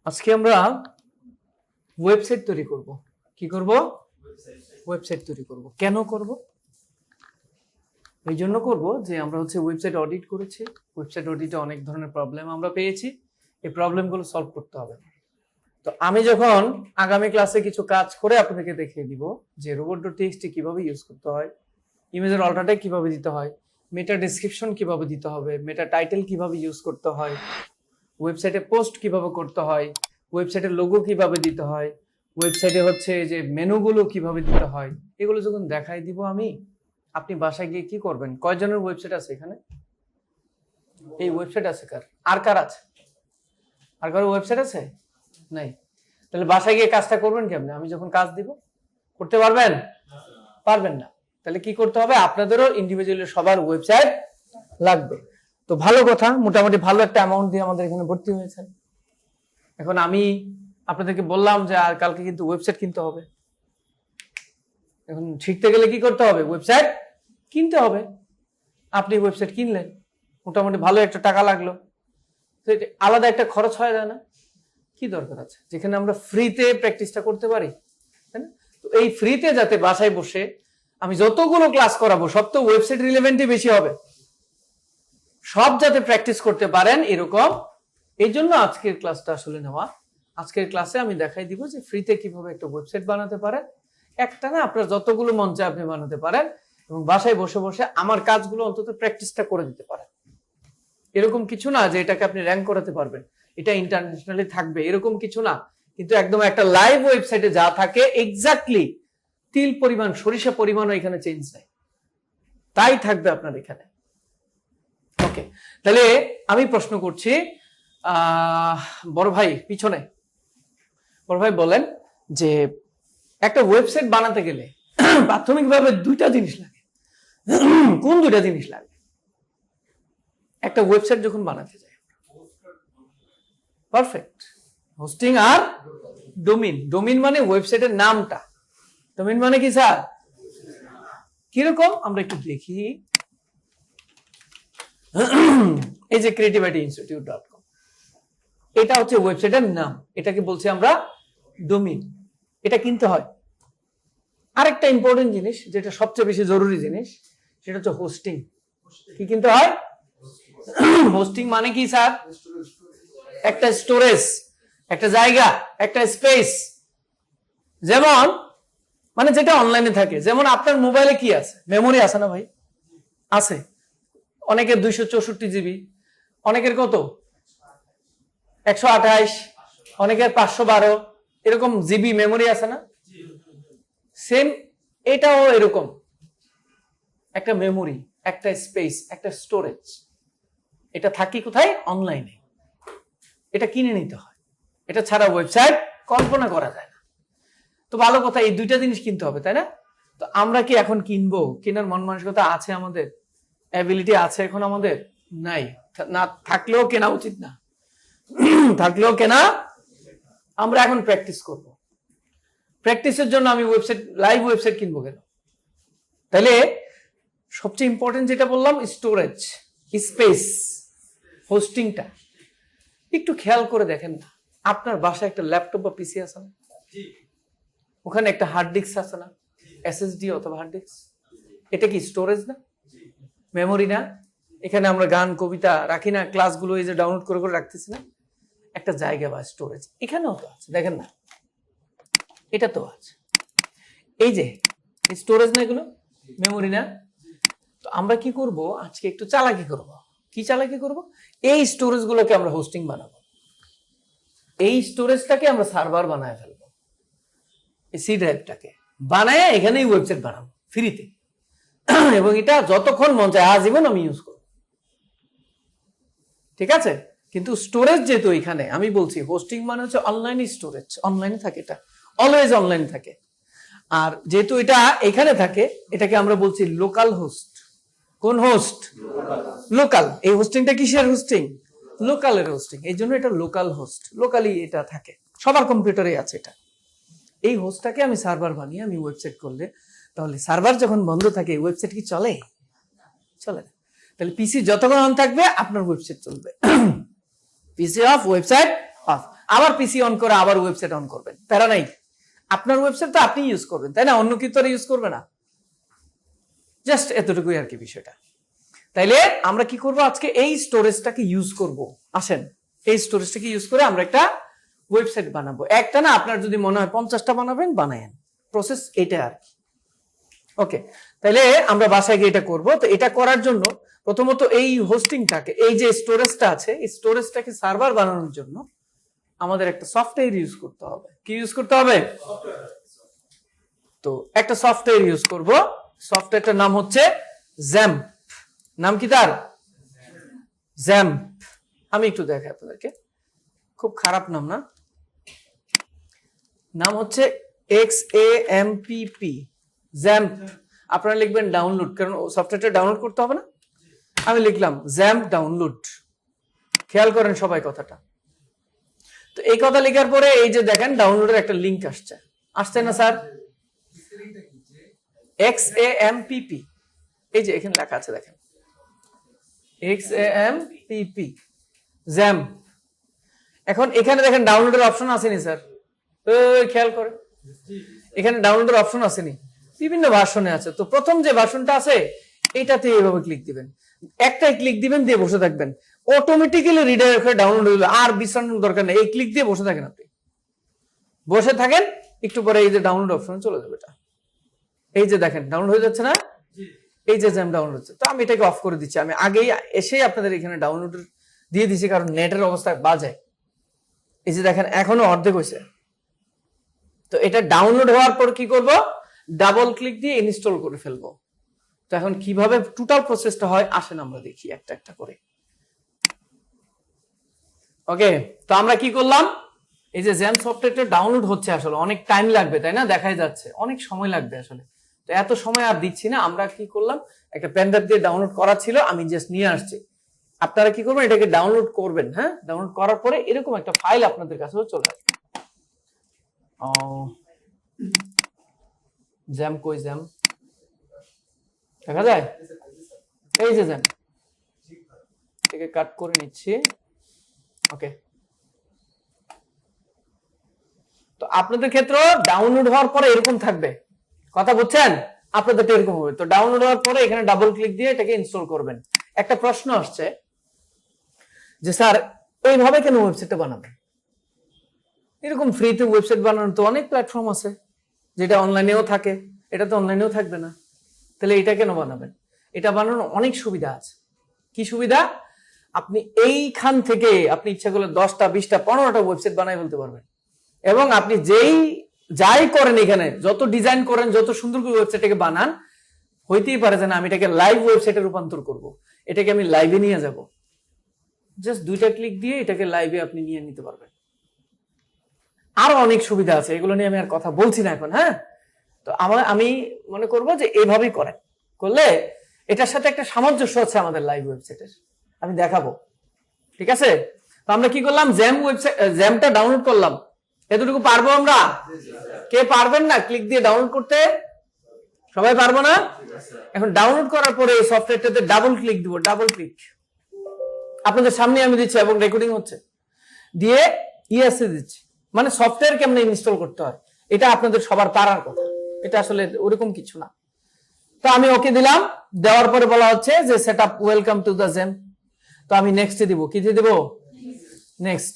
আজকে আমরা ওয়েবসাইট তৈরি করব। কি করব? ওয়েবসাইট তৈরি করব। কেন করব? এই জন্য করব যে আমরা ওয়েবসাইট অডিট করেছি। ওয়েবসাইট অডিটে অনেক ধরনের প্রবলেম আমরা পেয়েছি। এই প্রবলেমগুলো সলভ করতে হবে। তো আমি যখন আগামী ক্লাসে কিছু কাজ করে আপনাদেরকে দেখিয়ে দিব যে robot.txt কিভাবে ইউজ করতে হয়, ইমেজের অল্টারনেটিভ কিভাবে দিতে হয়, মেটা ডেসক্রিপশন কিভাবে দিতে হবে, মেটা টাইটেল কিভাবে ইউজ করতে হয়, ওয়েবসাইটে পোস্ট কিভাবে করতে হয়, ওয়েবসাইটের লোগো কিভাবে দিতে হয়, ওয়েবসাইটে যে মেনুগুলো কিভাবে দিতে হয়, এগুলো যখন দেখাই দিব আমি, আপনি বাসায় গিয়ে কি করবেন? কয়জনের ওয়েবসাইট আছে এখানে? এই ওয়েবসাইট আছে কার? আর কার আছে? আর কারো ওয়েবসাইট আছে? নাই। তাহলে বাসায় গিয়ে কাজটা করবেন কেমনে? আমি যখন কাজ দিব করতে পারবেন? পারবেন না। তাহলে কি করতে হবে? আপনাদেরও ইন্ডিভিজুয়ালি সবার ওয়েবসাইট লাগবে। তো ভালো কথা, মোটামুটি ভালো একটা অ্যামাউন্ট দিয়ে আমাদের এখানে ভর্তি হয়েছেন। এখন আমি আপনাদেরকে বললাম যে আর কালকে কিন্তু ওয়েবসাইট কিনতে হবে। এখন শিখতে গেলে কি করতে হবে? ওয়েবসাইট কিনতে হবে। আপনি ওয়েবসাইট কিনলেন, মোটামুটি ভালো একটা টাকা লাগলো, আলাদা একটা খরচ হয়ে যায় না? কি দরকার আছে? যেখানে আমরা ফ্রিতে প্র্যাকটিসটা করতে পারি, তাই না? তো এই ফ্রিতে যাতে বাসায় বসে আমি যতগুলো ক্লাস করাবো সব তো ওয়েবসাইট রিলেভেন্টই বেশি হবে, সব যাতে প্র্যাকটিস করতে পারেন এরকম, এই জন্য আজকের ক্লাসটা আসলে নেওয়া। আজকের ক্লাসে আমি দেখাই দিব যে ফ্রিতে কিভাবে একটা ওয়েবসাইট বানাতে পারেন। একটা না, আপনার যতগুলো মন চায় আপনি বানাতে পারেন এবং বাসায় বসে বসে আমার কাজগুলো অন্তত প্র্যাকটিসটা করে দিতে পারেন। এরকম কিছু না যে এটাকে আপনি র্যাঙ্ক করাতে পারবেন, এটা ইন্টারন্যাশনালি থাকবে, এরকম কিছু না। কিন্তু একদম একটা লাইভ ওয়েবসাইটে যা থাকে এক্স্যাক্টলি তিল পরিমাণ, সরিষা পরিমাণও এখানে চেঞ্জ নেই, তাই থাকবে আপনার এখানে। ওকে, তাহলে আমি প্রশ্ন করছি, বড় ভাই পিছনে, বড় ভাই বলেন যে একটা ওয়েবসাইট বানাতে গেলে প্রাথমিকভাবে দুইটা জিনিস লাগে। কোন দুইটা জিনিস লাগে একটা ওয়েবসাইট যখন বানাতে যায়? পারফেক্ট। হোস্টিং আর ডোমিন। ডোমিন মানে ওয়েবসাইটের নামটা। ডোমিন মানে কি স্যার? কিরকম আমরা একটু দেখি। এই যে creativityinstitute.com, এটা ওয়েবসাইটের নাম, এটাকে বলছি আমরা ডোমিন। এটা কিনতে হয়। আরেকটা ইম্পর্টেন্ট জিনিস, যেটা সবচেয়ে বেশি জরুরি জিনিস, সেটা হচ্ছে হোস্টিং। কি কিনতে হয়? হোস্টিং মানে কি স্যার? একটা স্টোরেজ, একটা জায়গা, একটা স্পেস। যেমন মানে যেটা অনলাইনে থাকে। যেমন আপনার মোবাইলে কি আছে? মেমোরি আছে না ভাই? আছে। অনেকের 264 জিবি, অনেকের কত 128, অনেকের 512, এরকম জিবি মেমোরি আছে না? সেম এটাও এরকম একটা মেমোরি, একটা স্পেস, একটা স্টোরেজ। এটা থাকি কোথায়? অনলাইনে। এটা কিনে নিতে হয়, এটা ছাড়া ওয়েবসাইট কল্পনা করা যায় না। তো ভালো কথা, এই দুইটা জিনিস কিনতে হবে, তাই না? তো আমরা কি এখন কিনবো? কেনার মন মানসিকতা আছে আমাদের? অ্যাবিলিটি আছে এখন আমাদের? নাই। না থাকলেও কেনা উচিত না, থাকলেও কেনা। আমরা এখন প্র্যাকটিস করব। প্র্যাকটিসের জন্য আমি ওয়েবসাইট, লাইভ ওয়েবসাইট কিনবো কেন? তাহলে সবচেয়ে ইম্পর্টেন্ট যেটা বললাম, স্টোরেজ, স্পেস, হোস্টিংটা একটু খেয়াল করে দেখেন না। আপনার বাসায় একটা ল্যাপটপ বা পিসি আছে না? ওখানে একটা হার্ড ডিস্ক আছে না? এসএসডি অথবা হার্ড ডিস্ক। এটা কি স্টোরেজ না? মেমোরি না? এখানে আমরা গান কবিতা রাখি না? ক্লাসগুলো এই যে ডাউনলোড করে করে রাখতেছি না? একটা জায়গা বা স্টোরেজ এখানেও তো আছে, দেখেন না? এটা তো আছে। এই যে স্টোরেজ না, এগুলো মেমোরি না? তো আমরা কি করব আজকে? একটু চালাকি করব। কি চালাকি করব? এই স্টোরেজ গুলোকে আমরা হোস্টিং বানাবো। এই স্টোরেজটাকে আমরা সার্ভার বানায় ফেলবো। এই সি ড্রাইভটাকে বানায় এখানেই ওয়েবসাইট বানাবো ফ্রিতে, এবং এটা যতক্ষণ মন চায় আজীবন আমি ইউজ করব। ঠিক আছে? কিন্তু স্টোরেজ যেহেতু এখানে, আমি বলছি হোস্টিং মানে হচ্ছে অনলাইন স্টোরেজ, অনলাইনে থাকে, এটা অলওয়েজ অনলাইন থাকে। আর যেহেতু এটা এখানে থাকে, এটাকে আমরা বলছি লোকাল হোস্ট। কোন হোস্ট? লোকাল। এই হোস্টিংটা কিসের হোস্টিং? লোকালের হোস্টিং। এই জন্য এটা লোকাল হোস্ট, লোকালি এটা থাকে, সবার কম্পিউটারে আছে এটা। এই হোস্টটাকে আমি সার্ভার বানিয়ে আমি ওয়েবসাইট করলে, তাহলে সার্ভার যখন বন্ধ থাকে ওয়েবসাইট কি চলে? চলে না। তাহলে পিসি যতক্ষণ অন থাকবে আপনার ওয়েবসাইট চলবে। পিসি অফ, ওয়েবসাইট অফ। আবার পিসি অন করে আবার ওয়েবসাইট অন করবেন, প্যারা নাই। আপনার ওয়েবসাইট তো আপনি ইউজ করবেন, তাই না? অন্য কি তো ইউজ করবে না। জাস্ট এতটুকুই আর কি বিষয়টা। তাইলে আমরা কি করব, আজকে এই স্টোরেজটাকে ইউজ করব। আসেন এই স্টোরেজটাকে ইউজ করে আমরা একটা ওয়েবসাইট বানাবো। একটা না, আপনার যদি মনে হয় 50টা বানাবেন, বানায়েন। প্রসেস এটা আর কি। ওকে, তাইলে আমরা বাসায় গিয়ে এটা করব। তো এটা করার জন্য প্রথমত এই হোস্টিংটাকে, এই যে স্টোরেজটা আছে, এই স্টোরেজটাকে সার্ভার বানানোর জন্য আমাদের একটা সফটওয়্যার ইউজ করতে হবে। কি ইউজ করতে হবে? তো একটা সফটওয়্যার ইউজ করব। সফটওয়্যারটার নাম হচ্ছে জ্যাম্প। নাম কি তার? জ্যাম্প। আমি একটু দেখাই আপনাদেরকে, খুব খারাপ নাম না, নাম হচ্ছে XAMPP, জ্যাম্প। আপনারা লিখবেন ডাউনলোড, কারণ সফটওয়্যারটা ডাউনলোড করতে হবে না। আমি লিখলাম জ্যাম্প ডাউনলোড। খেয়াল করেন সবাই কথাটা। তো এই কথা লেখার পরে এই যে দেখেন ডাউনলোডের একটা লিংক আসছে, আসছে না স্যার? XAMPP, এই যে এখানে লেখা আছে দেখেন, XAMPP জ্যাম্প। এখন এখানে দেখেন ডাউনলোডের অপশন আসেনি স্যার? খেয়াল করেন, এখানে ডাউনলোডের অপশন আসেনি, বিভিন্ন ভার্সনে আছে। তো প্রথম যে ভার্সনটা আছে এইটাতে এইভাবে ক্লিক দিবেন, একটাই ক্লিক দিবেন, দিয়ে বসে থাকবেন, অটোমেটিক্যালি রিডাইরেক্ট হয়ে ডাউনলোড হইলো। আর বিশ্রানোর দরকার নেই, এই ক্লিক দিয়ে বসে থাকেন, আপনি বসে থাকেন, একটু পরে এই যে ডাউনলোড অপশন চলে যাবে। এটা এই যে দেখেন ডাউনলোড হয়ে যাচ্ছে না, এই যে জ্যাম ডাউনলোড হচ্ছে। তো আমি এটাকে অফ করে দিচ্ছি। আমি আগেই এসে আপনাদের এখানে ডাউনলোড দিয়ে দিছি, কারণ নেটের অবস্থা বাজে। এই যে দেখেন এখনো অর্ধেক হয়েছে। তো এটা ডাউনলোড হওয়ার পর কি করব, ডাবল ক্লিক দিয়ে ইনস্টল করে ফেলবো। তো এখন কিভাবে টোটাল প্রসেসটা হয় আসেন আমরা দেখি একটা একটা করে। ওকে, তো আমরা কি করলাম, এই যে জ্যাম সফটওয়্যারটা ডাউনলোড হচ্ছে, আসলে অনেক টাইম লাগবে, তাই না? দেখাই যাচ্ছে অনেক সময় লাগবে আসলে। তো এত সময় আর দিচ্ছি না, আমরা কি করলাম, একটা পেন ড্রাইভ দিয়ে ডাউনলোড করা ছিল, আমি জাস্ট নিয়ে আসছি। আপনারা কি করবেন, এটাকে ডাউনলোড করবেন। হ্যাঁ, ডাউনলোড করার পরে এরকম একটা ফাইল আপনাদের কাছে চলে আসবে। জ্যাম কই, জ্যাম দেখা যায়, এই যে জ্যাম, এটাকে কাট করে নিচ্ছি। ওকে, তো আপনাদের ক্ষেত্রে ডাউনলোড হওয়ার পরে এরকম থাকবে, কথা বুঝছেন? আপনাদের এরকম হবে। তো ডাউনলোড হওয়ার পরে এখানে ডাবল ক্লিক দিয়ে এটাকে ইনস্টল করবেন। একটা প্রশ্ন আসছে যে স্যার এইভাবে কেন ওয়েবসাইটটা বানাবেন? এরকম ফ্রিতে ওয়েবসাইট বানানোর তো অনেক প্ল্যাটফর্ম আছে, যেটা অনলাইনেও থাকে, এটা তো অনলাইনেও থাকবে না, তাহলে এটা কেন বানাবেন? এটা বানানোর অনেক সুবিধা আছে। কি সুবিধা? আপনি এইখান থেকে আপনি ইচ্ছা করলে 10টা 20টা 15টা ওয়েবসাইট বানাই ফেলতে পারবেন। এবং আপনি যাই করেন, এখানে যত ডিজাইন করেন, যত সুন্দর করে ওয়েবসাইটটাকে বানান, হইতেই পারে যে না আমি এটাকে লাইভ ওয়েবসাইটে রূপান্তর করব, এটাকে আমি লাইভে নিয়ে যাব। জাস্ট 2টা ক্লিক দিয়ে এটাকে লাইভে আপনি নিয়ে নিতে পারবেন। আরো অনেক সুবিধা আছে, এগুলো নিয়ে আমি আর কথা বলছি না এখন। হ্যাঁ, তো আমি মনে করব যে এইভাবেই করেন, করলে এটার সাথে একটা সামঞ্জস্য আছে আমাদের লাইভ ওয়েবসাইটের, আমি দেখাবো। ঠিক আছে, তো আমরা কি করলাম, জ্যামটা ডাউনলোড করলাম। এতটুকু পারবো আমরা? কে পারবেন না ক্লিক দিয়ে ডাউনলোড করতে? সবাই পারবো না? এখন ডাউনলোড করার পরে এই সফটওয়্যারটাতে ডাবল ক্লিক দিব, ডাবল ক্লিক আপনাদের সামনে আমি দিচ্ছি এবং রেকর্ডিং হচ্ছে, দিয়ে ইএসএ দিচ্ছি। মানে সফটওয়্যার কেমনে ইনস্টল করতে হয় এটা আপনাদের সবার পারার কথা, এটা আসলে ওরকম কিছু না। তো আমি ওকে দিলাম, দেওয়ার পরে বলা হচ্ছে যে setup welcome to the jam. তো আমি নেক্সটে দিব, কি দিয়ে দিব? নেক্সট।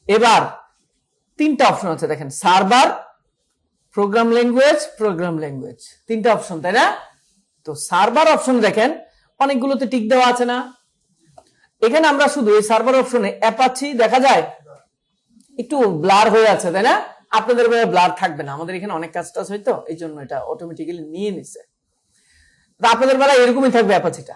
এবার 3টা অপশন আছে দেখেন, server, programme language, programme language, 3টা অপশন, তাই না? তো সার্ভার অপশন দেখেন অনেকগুলোতে টিক দেওয়া আছে না? এখানে আমরা শুধু এই সার্ভার অপশনে অ্যাপাচি দেখা যায়, একটু ব্লার হয়ে আছে, তাই না? আপনাদের ব্লার থাকবে না, আমাদের এখানে অনেক কাজ টাজ হয়তো, এই জন্য এটা অটোমেটিক্যালি নিয়ে নিছে। আপনাদের বেলা এরকমই থাকবে অ্যাপাচিটা।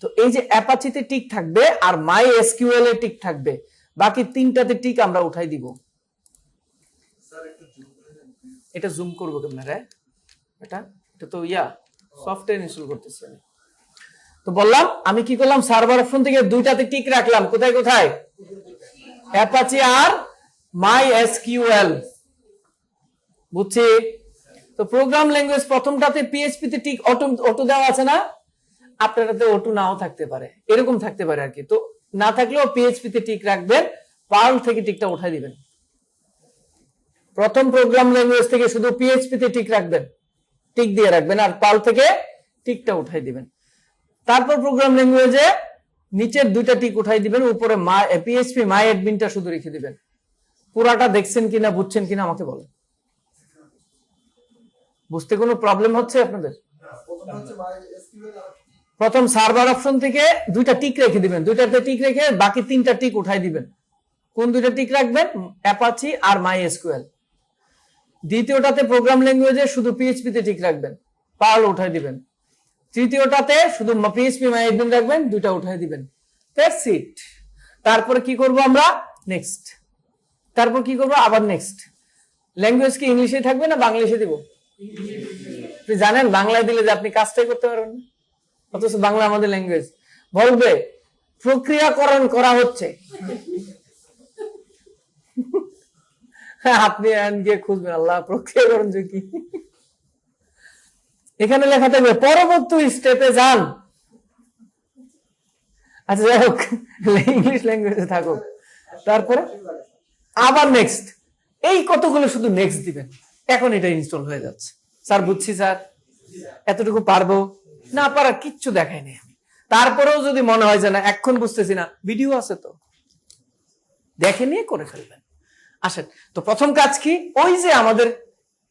তো এই যে অ্যাপাচিতে টিক থাকবে আর মাই এসকিউএল এ টিক থাকবে, বাকি 3টাতে টিক আমরা উঠাই দিব। এটা জুম করবো ক্যামেরায়, এটা তো সফটওয়্যার ইনস্টল করতেছি আমি। তো বললাম আমি কি করলাম, সার্ভার অপশন থেকে 2টাতে টিক রাখলাম, কোথায় কোথায়? অ্যাপাচি আর মাই এসকিউএল, বুঝছি? তো প্রোগ্রাম ল্যাঙ্গুয়েজ প্রথমটাতে পিএইচপি তে টিক অটো দেওয়া আছে না? আপনারাতে অটো নাও থাকতে পারে, এরকম থাকতে পারে আর কি। তো না থাকলেও পিএইচপি তে টিক রাখবেন, পার্ল থেকে টিকটা উঠাই দিবেন। প্রথম প্রোগ্রাম ল্যাঙ্গুয়েজ থেকে শুধু পিএইচপি তে টিক রাখবেন, টিক দিয়ে রাখবেন, আর পার্ল থেকে টিকটা উঠাই দিবেন। তারপর প্রোগ্রাম ল্যাঙ্গুয়েজে নিচের দুইটা টিক উঠাই দিবেন, উপরে পিএইচপি মাই অ্যাডমিনটা শুধু রেখে দিবেন। পুরাটা দেখছেন কিনা, বুঝছেন কিনা আমাকে বলেন। বুঝতে কোনো প্রবলেম হচ্ছে আপনাদের? প্রথম সার্ভার অপশন থেকে দুইটা টিক রেখে দিবেন, দুইটাতে টিক রেখে বাকি তিনটা টিক উঠাই দিবেন। কোন দুইটা টিক রাখবেন? অ্যাপাচি আর মাই এসকিউএল। দ্বিতীয়টাতে প্রোগ্রাম ল্যাঙ্গুয়েজে শুধু পিএইচপি তে টিক রাখবেন, পার্ল উঠাই দিবেন। তৃতীয়টাতে শুধু পিএইচপি মাই অ্যাডমিন রাখবেন, দুইটা উঠাই দিবেন। That's it. তারপরে কি করব আমরা? নেক্সট। তারপর কি করব? আবার নেক্সট। ল্যাঙ্গুয়েজ কি ইংলিশে থাকবে না বাংলাদেশে দিব? আপনি জানেন বাংলায় দিলে যে আপনি কাজটাই করতে পারবেন না, অথচ বাংলা আমাদের ল্যাঙ্গুয়েজ। বলবে প্রক্রিয়াকরণ করা হচ্ছে, আপনি গিয়ে খুঁজবেন আল্লাহ প্রক্রিয়াকরণ কি। এখানে লেখা থাকবে পরবর্তী স্টেপে যান। আচ্ছা যাই হোক, ইংলিশ ল্যাঙ্গুয়েজে থাকুক। তারপরে আবার নেক্সট। এই কতগুলো শুধু নেক্সট দিবেন। এখন এটা ইনস্টল হয়ে যাচ্ছে। স্যার বুঝছি স্যার, এতটুকু পারবো না, পারার কিচ্ছু দেখায়নি আমি। তারপরেও যদি মনে হয় যে না এখন বুঝতেছি না, ভিডিও আছে তো, দেখে নিয়ে করে ফেলবেন। আসেন তো, প্রথম কাজ কি? ওই যে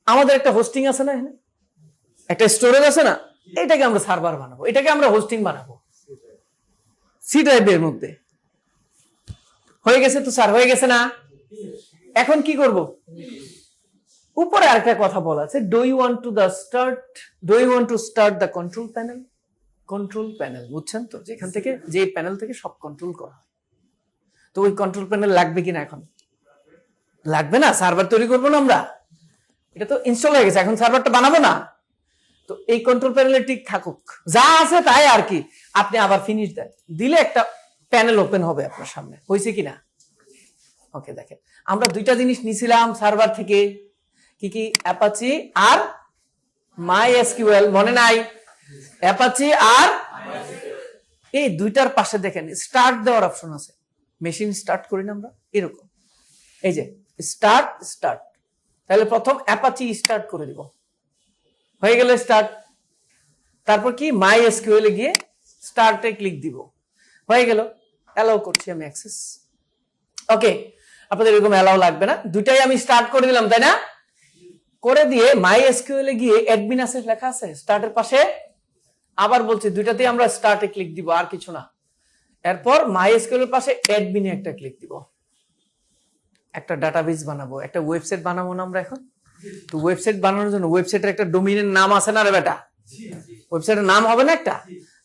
আমাদের একটা হোস্টিং আছে না, একটা স্টোরেজ আছে না, এটাকে আমরা সার্ভার বানাবো, এটাকে আমরা হোস্টিং বানাবো সি ড্রাইভের মধ্যে। হয়ে গেছে তো স্যার, হয়ে গেছে না? এখন কি করব? উপরে আরেকটা কথা বলা আছে, do you want to start the control panel. Control panel বুঝছেন তো, যেখান থেকে, যে প্যানেল থেকে সব কন্ট্রোল করা হয়। তো ওই কন্ট্রোল প্যানেল লাগবে কিনা? এখন লাগবে না, সার্ভার তৈরি করবো না আমরা, এটা তো ইনস্টল হয়ে গেছে, এখন সার্ভারটা বানাবো না। তো এই কন্ট্রোল প্যানেলে ঠিক থাকুক, যা আছে তাই আর কি। আপনি আবার ফিনিশ দেন, দিলে একটা প্যানেল ওপেন হবে আপনার সামনে। হয়েছে কিনা? ওকে, দেখেন আমরা দুইটা জিনিস নিছিলাম সার্ভার থেকে, কি কি? অ্যাপাচি আর মাই এসকিউএল, মনে নাই? অ্যাপাচি আর এই দুইটার পাশে দেখেন স্টার্ট দেওয়ার অপশন আছে। মেশিন স্টার্ট করি না আমরা এরকম, এই যে স্টার্ট। তাহলে প্রথম অ্যাপাচি স্টার্ট করে দিব, হয়ে গেল স্টার্ট। তারপর কি? মাই এসকিউএল এ গিয়ে স্টার্টে ক্লিক দিব, হয়ে গেল। অ্যালাউ করছি আমি অ্যাক্সেস। ওকে, আপনাদের এরকম অ্যালাউ লাগবে না, দুইটাই আমি স্টার্ট করে দিলাম, তাই না? করে দিয়ে মাই এসকিউএল এ গিয়ে অ্যাডমিন আছে লেখা আছে স্টার্টের পাশে। আবার বলছি দুইটাতেই আমরা স্টার্টে ক্লিক দিব, আর কিছু না। এরপর মাই এসকিউএল এর পাশে অ্যাডমিনে একটা ক্লিক দিব। একটা ডাটাবেস বানাবো, একটা ওয়েবসাইট বানাবো না আমরা এখন? তো ওয়েবসাইট বানানোর জন্য ওয়েবসাইটের একটা ডোমেইনের নাম আছে না রে বেটা? ওয়েবসাইটের নাম হবে না একটা?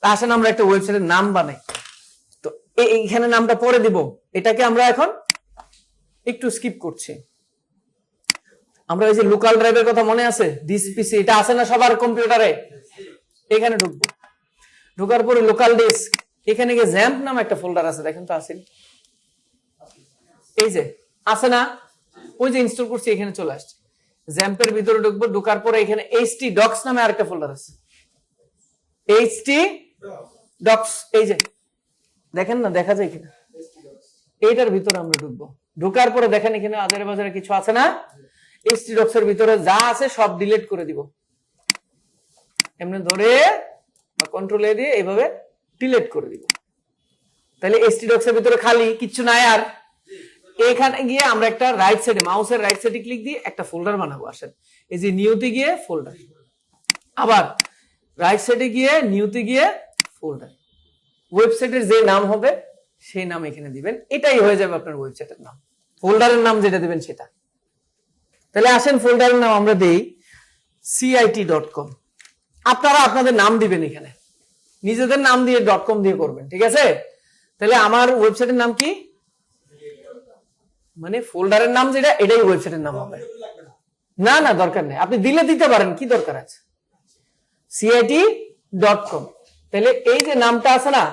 তা আসেন আমরা একটা ওয়েবসাইটের নাম বানাই। তো এইখানে নামটা পরে দিব। এটাকে আমরা এখন একটু স্কিপ করছি। আমরা ওই যে লোকাল ড্রাইভের কথা মনে আছে? দিস পিসি, এটা আছে না সবার কম্পিউটারে? এখানে ঢুকবো, ঢোকার পরে লোকাল ডেস্ক, এখানে গিয়ে জ্যাম্প নামে একটা ফোল্ডার আছে, দেখেন তো আছে? এই যে আছে না? ওই যে ইনস্টল করছি, এখানে চলে আসছে। জ্যাম্পের ভিতরে ঢুকবো, ঢোকার পরে এখানে এইচটি ডক্স নামে আরেকটা ফোল্ডার আছে, এইচটি ডক্স। এই যে দেখেন না, দেখা যায় কিনা? এইটার ভিতরে আমরা ঢুকবো। ঢোকার পরে দেখেন এখানে আজারে বাজারে কিছু আছে না? এইচটি ডক্স এর ভিতরে যা আছে সব ডিলিট করে দিব, এমনি ধরে বা কন্ট্রোল এ দিয়ে এইভাবে ডিলিট করে দিব। তাহলে এইচটি ডক্স এর ভিতরে খালি, কিচ্ছু নাই আর। এখানে গিয়ে আমরা একটা রাইট সাইডে, মাউসের রাইট সাইডে ক্লিক দিয়ে একটা ফোল্ডার বানাবো। আসেন, এই যে নিউতে গিয়ে ফোল্ডার, আবার রাইট সাইডে গিয়ে নিউতে গিয়ে ফোল্ডার। ওয়েবসাইটের যে নাম হবে সেই নাম এখানে দিবেন, এটাই হয়ে যাবে আপনার ওয়েবসাইটের নাম। ফোল্ডারের নাম যেটা দিবেন সেটা। তাহলে আসেন ফোল্ডারের নাম আমরা দেই cit.com। আপনারা আপনাদের নাম দিবেন, এখানে নিজেদের নাম দিয়ে .com দিয়ে করবেন, ঠিক আছে? তাহলে আমার ওয়েবসাইটের নাম কি? মানে ফোল্ডারের নাম যেটা, এটাই ওয়েবসাইটের নাম হবে। না না, দরকার নেই, আপনি দিলে দিতে পারেন, কি দরকার আছে? cit.com। তাহলে এই যে নামটা আছে না,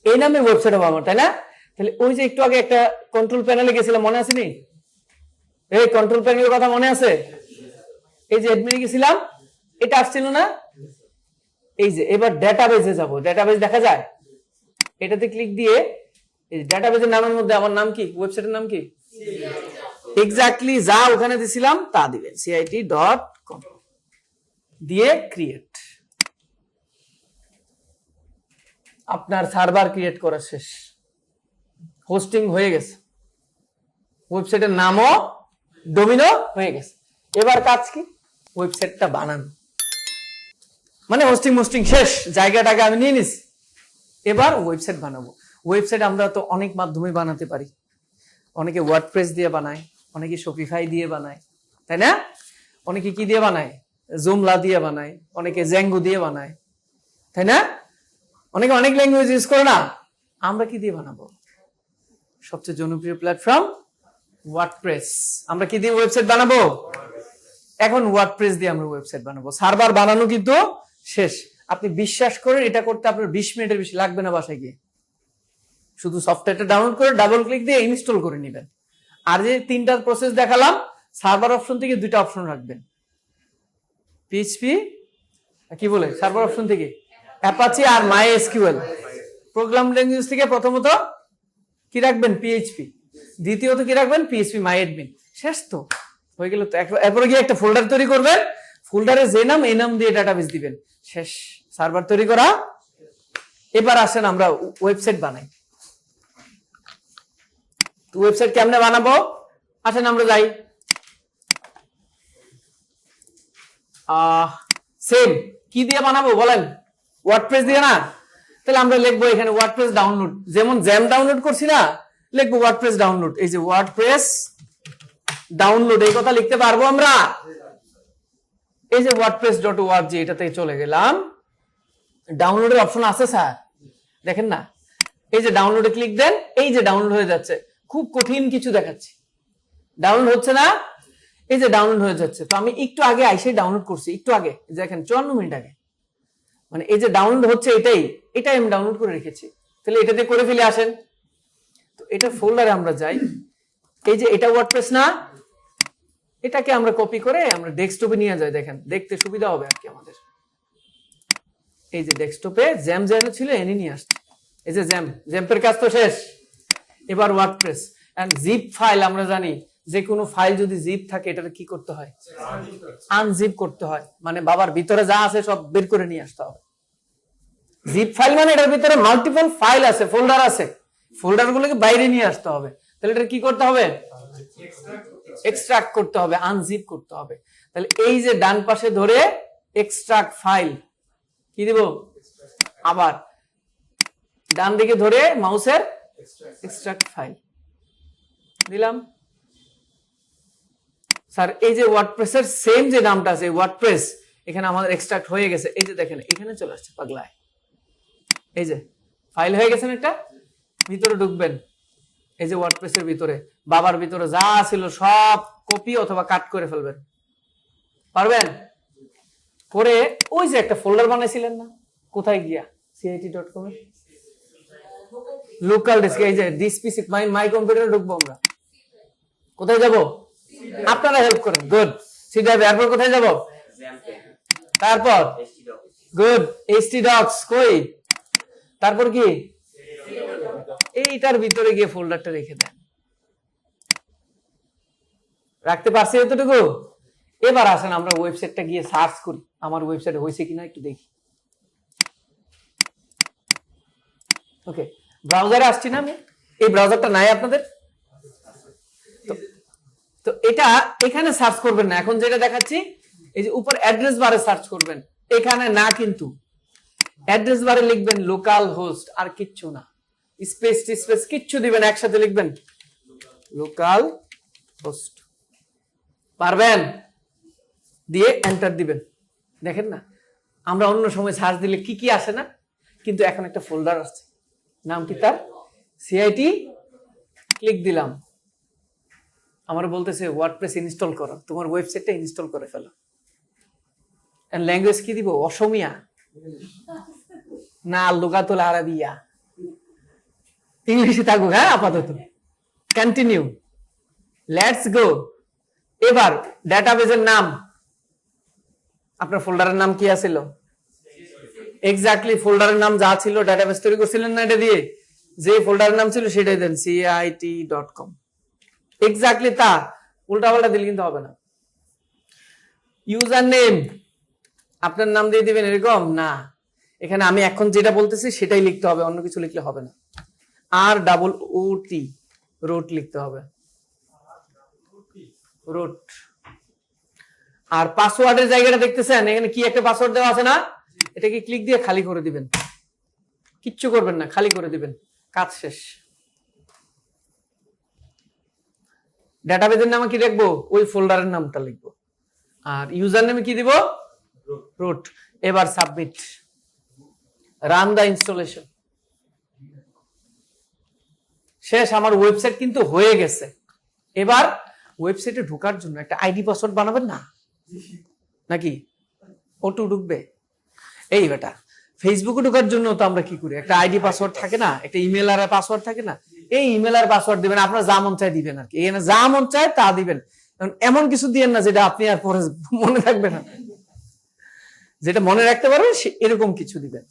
এই নামে ওয়েবসাইট হবে আমার, তাই না? তাহলে ওই যে একটু আগে একটা কন্ট্রোল প্যানেলে গেছিলাম, মনে আছে নি? এই কন্ট্রোল প্যানেলের কথা মনে আছে? এই যে অ্যাডমিনে গেছিলাম, এটা আসছিল না? এই যে এবার ডেটাবেজে যাব, ডেটাবেজ দেখা যায়, এটাতে ক্লিক দিয়ে এই ডেটাবেজের নামের মধ্যে আমার নাম কি? ওয়েবসাইটের নাম কি? এক্স্যাক্টলি যা ওখানে দিছিলাম তা দিবেন, cit.com দিয়ে ক্রিয়েট। আপনার সার্ভার ক্রিয়েট করা শেষ, হোস্টিং হয়ে গেছে, ওয়েবসাইটের নামও ডোমিনো হয়ে গেছে। এবার কাজ কি? ওয়েবসাইটটা বানানো, মানে হোস্টিং শেষ, জায়গাটাকে আমি নিয়ে নিছি, এবার ওয়েবসাইট বানাবো। ওয়েবসাইট আমরা তো অনেক মাধ্যমে বানাতে পারি, অনেকে ওয়ার্ডপ্রেস দিয়ে বানায়, অনেকে শপিফাই দিয়ে বানায়, তাই না? অনেকে কি দিয়ে বানায়? জুমলা দিয়ে বানায়, অনেকে জ্যাঙ্গো দিয়ে বানায়, তাই না? অনেকে অনেক ল্যাঙ্গুয়েজ ইউজ করে না। আমরা কি দিয়ে বানাবো? সবচেয়ে জনপ্রিয় প্ল্যাটফর্ম ওয়ার্ডপ্রেস। আমরা কি দিয়ে ওয়েবসাইট বানাবো? এখন ওয়ার্ডপ্রেস দিয়ে আমরা ওয়েবসাইট বানাবো। সার্ভার বানানো কিন্তু শেষ। আপনি বিশ্বাস করেন এটা করতে আপনার 20 মিনিটের বেশি লাগবে না। বাসায় গিয়ে শুধু সফটওয়্যারটা ডাউনলোড করে ডাবল ক্লিক দিয়ে ইনস্টল করে নেবেন। আর যে তিনটা প্রসেস দেখালাম, সার্ভার অপশন থেকে দুইটা অপশন রাখবেন, পিএইচপি কি বলে সার্ভার অপশন থেকে অ্যাপাচি আর মাইএসকিউএল। প্রোগ্রাম ল্যাঙ্গুয়েজ থেকে প্রথমত কি রাখবেন? পিএইচপি। দ্বিতীয়ত কি রাখবেন? PHP MyAdmin. শেষ তো হয়ে গেল তো। এরপরে গিয়ে একটা ফোল্ডার তৈরি করবেন, ফোল্ডারে যে নাম এই নাম দিয়ে ডাটাবেস দিবেন, শেষ, সার্ভার তৈরি করা। এবার আসেন আমরা ওয়েবসাইট বানাই। তো ওয়েবসাইট কেমনে বানাবো? আসেন আমরা যাই। সেম কি দিয়ে বানাবো বলেন? ওয়ার্ডপ্রেস দিয়ে না? তাহলে আমরা লিখবো এখানে ওয়ার্ডপ্রেস ডাউনলোড, যেমন জ্যাম ডাউনলোড করছি না, লিখবো ওয়ার্ডপ্রেস ডাউনলোড। এই যে ওয়ার্ডপ্রেস ডাউনলোড, এই কথা লিখতে পারবো আমরা। এই যে wordpress.org, এটাতে চলে গেলাম, ডাউনলোডের অপশন আছে স্যার, দেখেন না? এই যে ডাউনলোডে ক্লিক দেন, এই যে ডাউনলোড হয়ে যাচ্ছে। খুব কঠিন কিছু দেখাচ্ছি, ডাউনলোড হচ্ছে না? এই যে ডাউনলোড হয়ে যাচ্ছে। তো আমি একটু আগে আইসে ডাউনলোড করছি, একটু আগে, দেখেন 54 মিনিট আগে, মানে এই যে ডাউনলোড হচ্ছে এটাই আমি ডাউনলোড করে রেখেছি। তাহলে এটাতে করে ফেলে আসেন। তো এটা ফোল্ডারে আমরা যাই, এই যে এটা ওয়ার্ডপ্রেস না, এটাকে আমরা কপি করে আমরা ডেস্কটপে নিয়ে যাই, দেখেন দেখতে সুবিধা হবে আর কি আমাদের। এই যে ডেস্কটপে জ্যাম যেটা ছিল এনে নিয়ে আসছে, এই যে জ্যাম্পের কাজ তো শেষ। এবার ওয়ার্ডপ্রেস এন্ড জিপ ফাইল, আমরা জানি যে কোনো ফাইল যদি জিপ থাকে এটাকে কি করতে হয়? আনজিপ করতে হয়, মানে বাবার ভিতরে যা আছে সব বের করে নিয়ে আসতে হবে। জিপ ফাইল মানে এটার ভিতরে মাল্টিপল ফাইল আছে, ফোল্ডার আছে, ফোল্ডার গুলোকে বাইরে নিয়ে আসতে হবে। তাহলে এটা কি করতে হবে? এক্সট্রাক্ট করতে হবে, আনজিপ করতে হবে। তাহলে এই যে ডান পাশে ধরে এক্সট্রাক্ট ফাইল কি দিব? আবার ডান দিকে ধরে মাউসের এক্সট্রাক্ট ফাইল দিলাম। স্যার এই যে ওয়ার্ডপ্রেসের সেম যে নামটা আছে ওয়ার্ডপ্রেস, এখানে আমাদের এক্সট্রাক্ট হয়ে গেছে। এই যে দেখেন এখানে চলে আসছে পাগলায়, এই যে ফাইল হয়ে গেছে একটা। ভিতরে ঢুকবেন, এই যে ওয়ার্ডপ্রেসের ভিতরে বাবার ভিতরে যা ছিল সব কপি অথবা কাট করে ফেলবেন, পারবেন? করে ওই যে একটা ফোল্ডার বানাইছিলেন না, কোথায় গিয়া? cit.com এর লোকাল ডিস্ক, এই যে ডিসপিসি মাই কম্পিউটারে ঢুকবো আমরা। কোথায় যাব? আপনারা হেল্প করেন। গুড। C drive. এরপর কোথায় যাব? তারপর গুড, htdocs কই? তারপর কি? এইটার ভিতরে গিয়ে ফোল্ডারটা রেখে দেন। রাখতে পারছি এতটুকু? এবার আসেন আমরা ওয়েবসাইটটা গিয়ে সার্চ করি, আমার ওয়েবসাইটে হয়েছে কিনা একটু দেখি। ওকে, ব্রাউজারে আসছি না আমি, এই ব্রাউজারটা নাই আপনাদের? তো এটা এখানে সার্চ করবেন না, এখন যেটা দেখাচ্ছি এই যে উপর অ্যাড্রেস বারে সার্চ করবেন, এখানে না, কিন্তু অ্যাড্রেস বারে লিখবেন লোকাল হোস্ট, আর কিচ্ছু না, স্পেস কিচ্ছু দিবেন, একসাথে লিখবেন লোকাল হোস্ট। পারবেন? দিয়ে এন্টার দিবেন। দেখেন না, আমরা অন্য সময় সার্চ দিলে কি কি আসে না, কিন্তু এখন একটা ফোল্ডার আসছে, নাম কি তার? সিআইটি। ক্লিক দিলাম, আমার বলতেছে ওয়ার্ডপ্রেস ইনস্টল করো, তোমার ওয়েবসাইটটা ইনস্টল করে ফেলো। এন্ড ল্যাঙ্গুয়েজ কি দিব? অসমিয়া না লুগাতুল আরাবিয়া, ইংলিশে থাকুক। হ্যাঁ, আপাতত কন্টিনিউ, লেটস গো। এবার ডেটাবেজের নাম, আপনার ফোল্ডারের নাম কি আছিল? এক্স্যাক্টলি ফোল্ডারের নাম যা ছিল, ডেটাবেস তৈরি করছিলেন না এটা দিয়ে, যে ফোল্ডারের নাম ছিল সেটাই দেন, cit.com। এক্স্যাক্টলি তা। উল্টাপাল্টা দিলে কিন্তু হবে না। ইউজার নেম আপনার নাম দিয়ে দিবেন এরকম না, এখানে আমি এখন যেটা বলতেছি সেটাই লিখতে হবে, অন্য কিছু লিখলে হবে না। ROOT রোট লিখতে হবে, রোট। আর পাসওয়ার্ডের জায়গাটা দেখতেছেন, এখানে কি একটা পাসওয়ার্ড দেওয়া আছে না, এটাকে ক্লিক দিয়ে খালি করে দিবেন, কিচ্ছু করবেন না, খালি করে দিবেন, কাজ শেষ। ডাটাবেজের নামে কি লিখবো, ওই ফোল্ডারের নামটা লিখবো। আর ইউজার নেমে কি দিব, রুট। এবার সাবমিট, রান দা ইনস্টলেশন। শেষ, আমার ওয়েবসাইট কিন্তু হয়ে গেছে। এবার ওয়েবসাইটে ঢোকার জন্য একটা আইডি পাসওয়ার্ড বানাবেন না নাকি, ওটু ঢুকবে। এই বেটা ফেসবুকে ঢোকার জন্য তো আমরা কি করি, একটা আইডি পাসওয়ার্ড থাকে না, একটা ইমেল আর পাসওয়ার্ড থাকে না, এই ইমেল আর পাসওয়ার্ড দিবেন, আপনার যা মন চায় দিবেন আর কি, এখানে যা মন চায় তা দিবেন। এমন কিছু দিয়েন না যেটা আপনি আর পরে মনে থাকবে না, যেটা মনে রাখতে পারবেন এরকম কিছু দিবেন।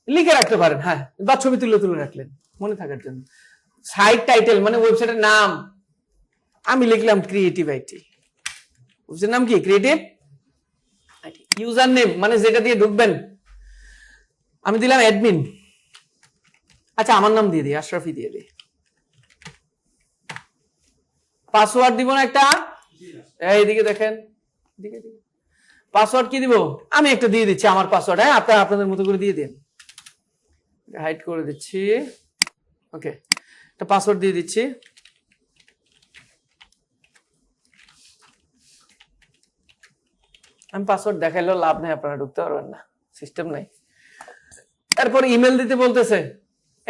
লিখে রাখতে পারেন, হ্যাঁ, বা ছবি তুলে তুলে রাখলেন মনে থাকার জন্য। সাইট টাইটেল মানে ওয়েবসাইটের নাম, আমি লিখলাম ক্রিয়েটিভ আইটি, ওয়েবসাইটের নাম কি ক্রিয়েটিভ আইটি। ইউজার নেম মানে যেটা দিয়ে ঢুকবেন, আমি দিলাম অ্যাডমিন, আচ্ছা আমার নাম দিয়ে দিই, আশরাফি দিয়ে দিই। পাসওয়ার্ড দিব না একটা, এইদিকে দেখেন, পাসওয়ার্ড কি দিব, আমি একটা দিয়ে দিচ্ছি আমার পাসওয়ার্ড, হ্যাঁ আপনারা আপনাদের মতো করে দিয়ে দিন, হাইড করে দিচ্ছি, ওকে, একটা পাসওয়ার্ড দিয়ে দিচ্ছি। আমি পাসওয়ার্ড দেখাইলেও লাভ নেই, আপনারা ঢুকতে পারবেন না, সিস্টেম নাই। তারপর ইমেল দিতে বলতেছে,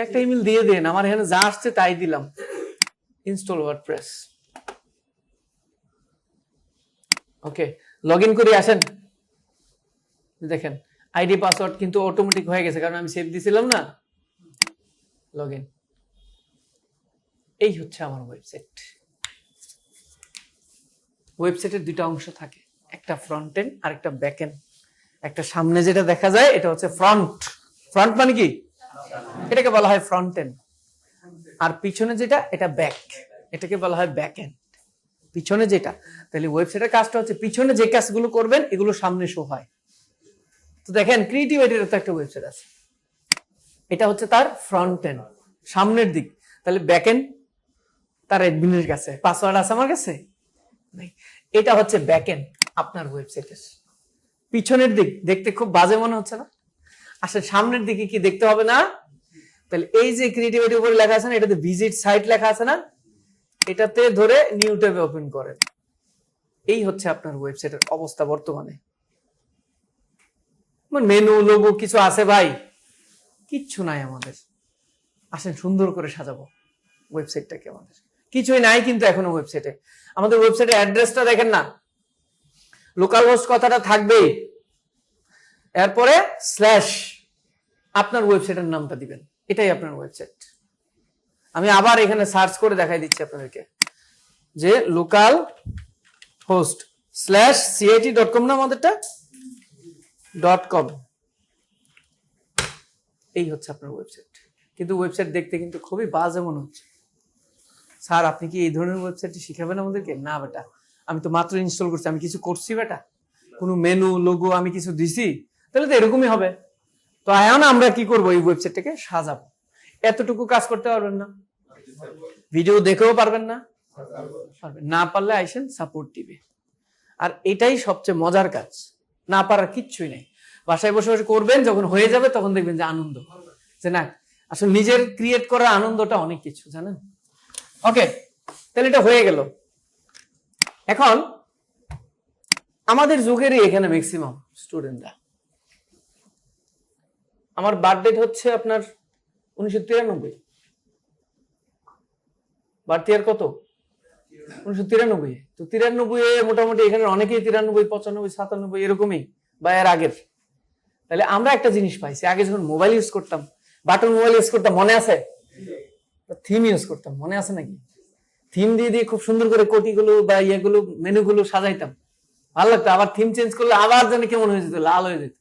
একটা ইমেল দিয়ে দেন, আমার এখানে যা আসছে তাই দিলাম, install WordPress. Okay, log in করে আসেন, দেখেন আইডি পাসওয়ার্ড কিন্তু অটোমেটিক হয়ে গেছে, কারণ আমি সেভ দিছিলাম না। লগ ইন, এই হচ্ছে আমার ওয়েবসাইট। ওয়েবসাইটের দুইটা অংশ থাকে, একটা ফ্রন্ট এন্ড আর একটা ব্যাক এন্ড। একটা সামনে যেটা দেখা যায় এটা হচ্ছে ফ্রন্ট, ফ্রন্ট মানে কি, এটাকে বলা হয় ফ্রন্ট এন্ড। আর পিছনে যেটা এটা ব্যাক, এটাকে বলা হয় ব্যাক এন্ড। পিছনে যেটা, তাহলে ওয়েবসাইটের কাজটা হচ্ছে পিছনে যে কাজগুলো করবেন এগুলো সামনে শো হয়। তো দেখেন ক্রিয়েটিভ আইডির তো একটা ওয়েবসাইট আছে, এটা হচ্ছে তার ফ্রন্ট এন্ড, সামনের দিক। তাহলে ব্যাক এন্ড তার অ্যাডমিনের কাছে, পাসওয়ার্ড আছে আমার কাছে নাই, এটা হচ্ছে ব্যাক এন্ড আপনার ওয়েবসাইটের। পিছনের দিক দেখতে খুব বাজে মনে হচ্ছে না, আসলে সামনের দিকে কি দেখতে হবে না। তাহলে এই যে ক্রিয়েটিভ আইডির উপরে লেখা আছে না, এটাতে ভিজিট সাইট লেখা আছে না, এটাতে ধরে নিউ ট্যাবে ওপেন করেন। এই হচ্ছে আপনার ওয়েবসাইটের অবস্থা বর্তমানে। মেনু লোগো কিছু আছে ভাই, কিচ্ছু নাই আমাদের। আসেন সুন্দর করে সাজাবো ওয়েবসাইটটাকে, আমাদের কিছুই নাই কিন্তু এখনো ওয়েবসাইটে। আমাদের ওয়েবসাইটের অ্যাড্রেসটা দেখেন না, লোকাল হোস্ট কথাটা থাকবেই, এরপরে স্ল্যাশ আপনার ওয়েবসাইটের নামটা দিবেন, এটাই আপনার ওয়েবসাইট। আমি আবার এখানে সার্চ করে দেখাই দিচ্ছি আপনাদেরকে যে লোকাল হোস্ট স্ল্যাশ CIT.com না আমাদেরটা .com, এই হচ্ছে আপনার ওয়েবসাইট। কিন্তু ওয়েবসাইট দেখতে কিন্তু খুবই বাজে মনে হচ্ছে। স্যার আপনি কি এই ধরনের ওয়েবসাইটটি শিখাবেন আমাদেরকে? না বেটা, আমি তো মাত্র ইনস্টল করছি, আমি কিছু করছি বেটা, কোনো মেনু লোগো আমি কিছু দিছি, তাহলে তো এরকমই হবে। তো এখন আমরা কি করব, এই ওয়েবসাইটটাকে সাজাবো। এতটুকু কাজ করতে পারবেন না, ভিডিও দেখেও পারবেন না, না পারলে আইসেন সাপোর্ট টিভি। আর এটাই সবচেয়ে মজার কাজ, না পারার কিচ্ছুই নেই। বাসায় বসে বসে করবেন, যখন হয়ে যাবে তখন দেখবেন যে আনন্দ, যে না আসলে নিজের ক্রিয়েট করার আনন্দটা অনেক কিছু, জানেন। ওকে, তাহলে এটা হয়ে গেল। এখন আমাদের যুগেরই এখানে ম্যাক্সিমাম স্টুডেন্টরা, আমার বার্থডে হচ্ছে আপনার 1993, বার্থ ইয়ার কত, 1993। তো 93 মোটামুটি এখানে অনেকেই 93, 95, 97 এরকমই বা এর আগের। তাহলে আমরা একটা জিনিস পাইছি, আগে যখন মোবাইল ইউজ করতাম, বাটন মোবাইল ইউজ করতাম, মনে আছে, থিম ইউজ করতাম, মনে আছে নাকি, থিম দিয়ে দিয়ে খুব সুন্দর করে কোটিগুলো বা ইয়েগুলো মেনুগুলো সাজাইতাম, ভালো লাগতো। আবার থিম চেঞ্জ করলে আবার জানি কেমন হয়ে যেত, লাল হয়ে যেত।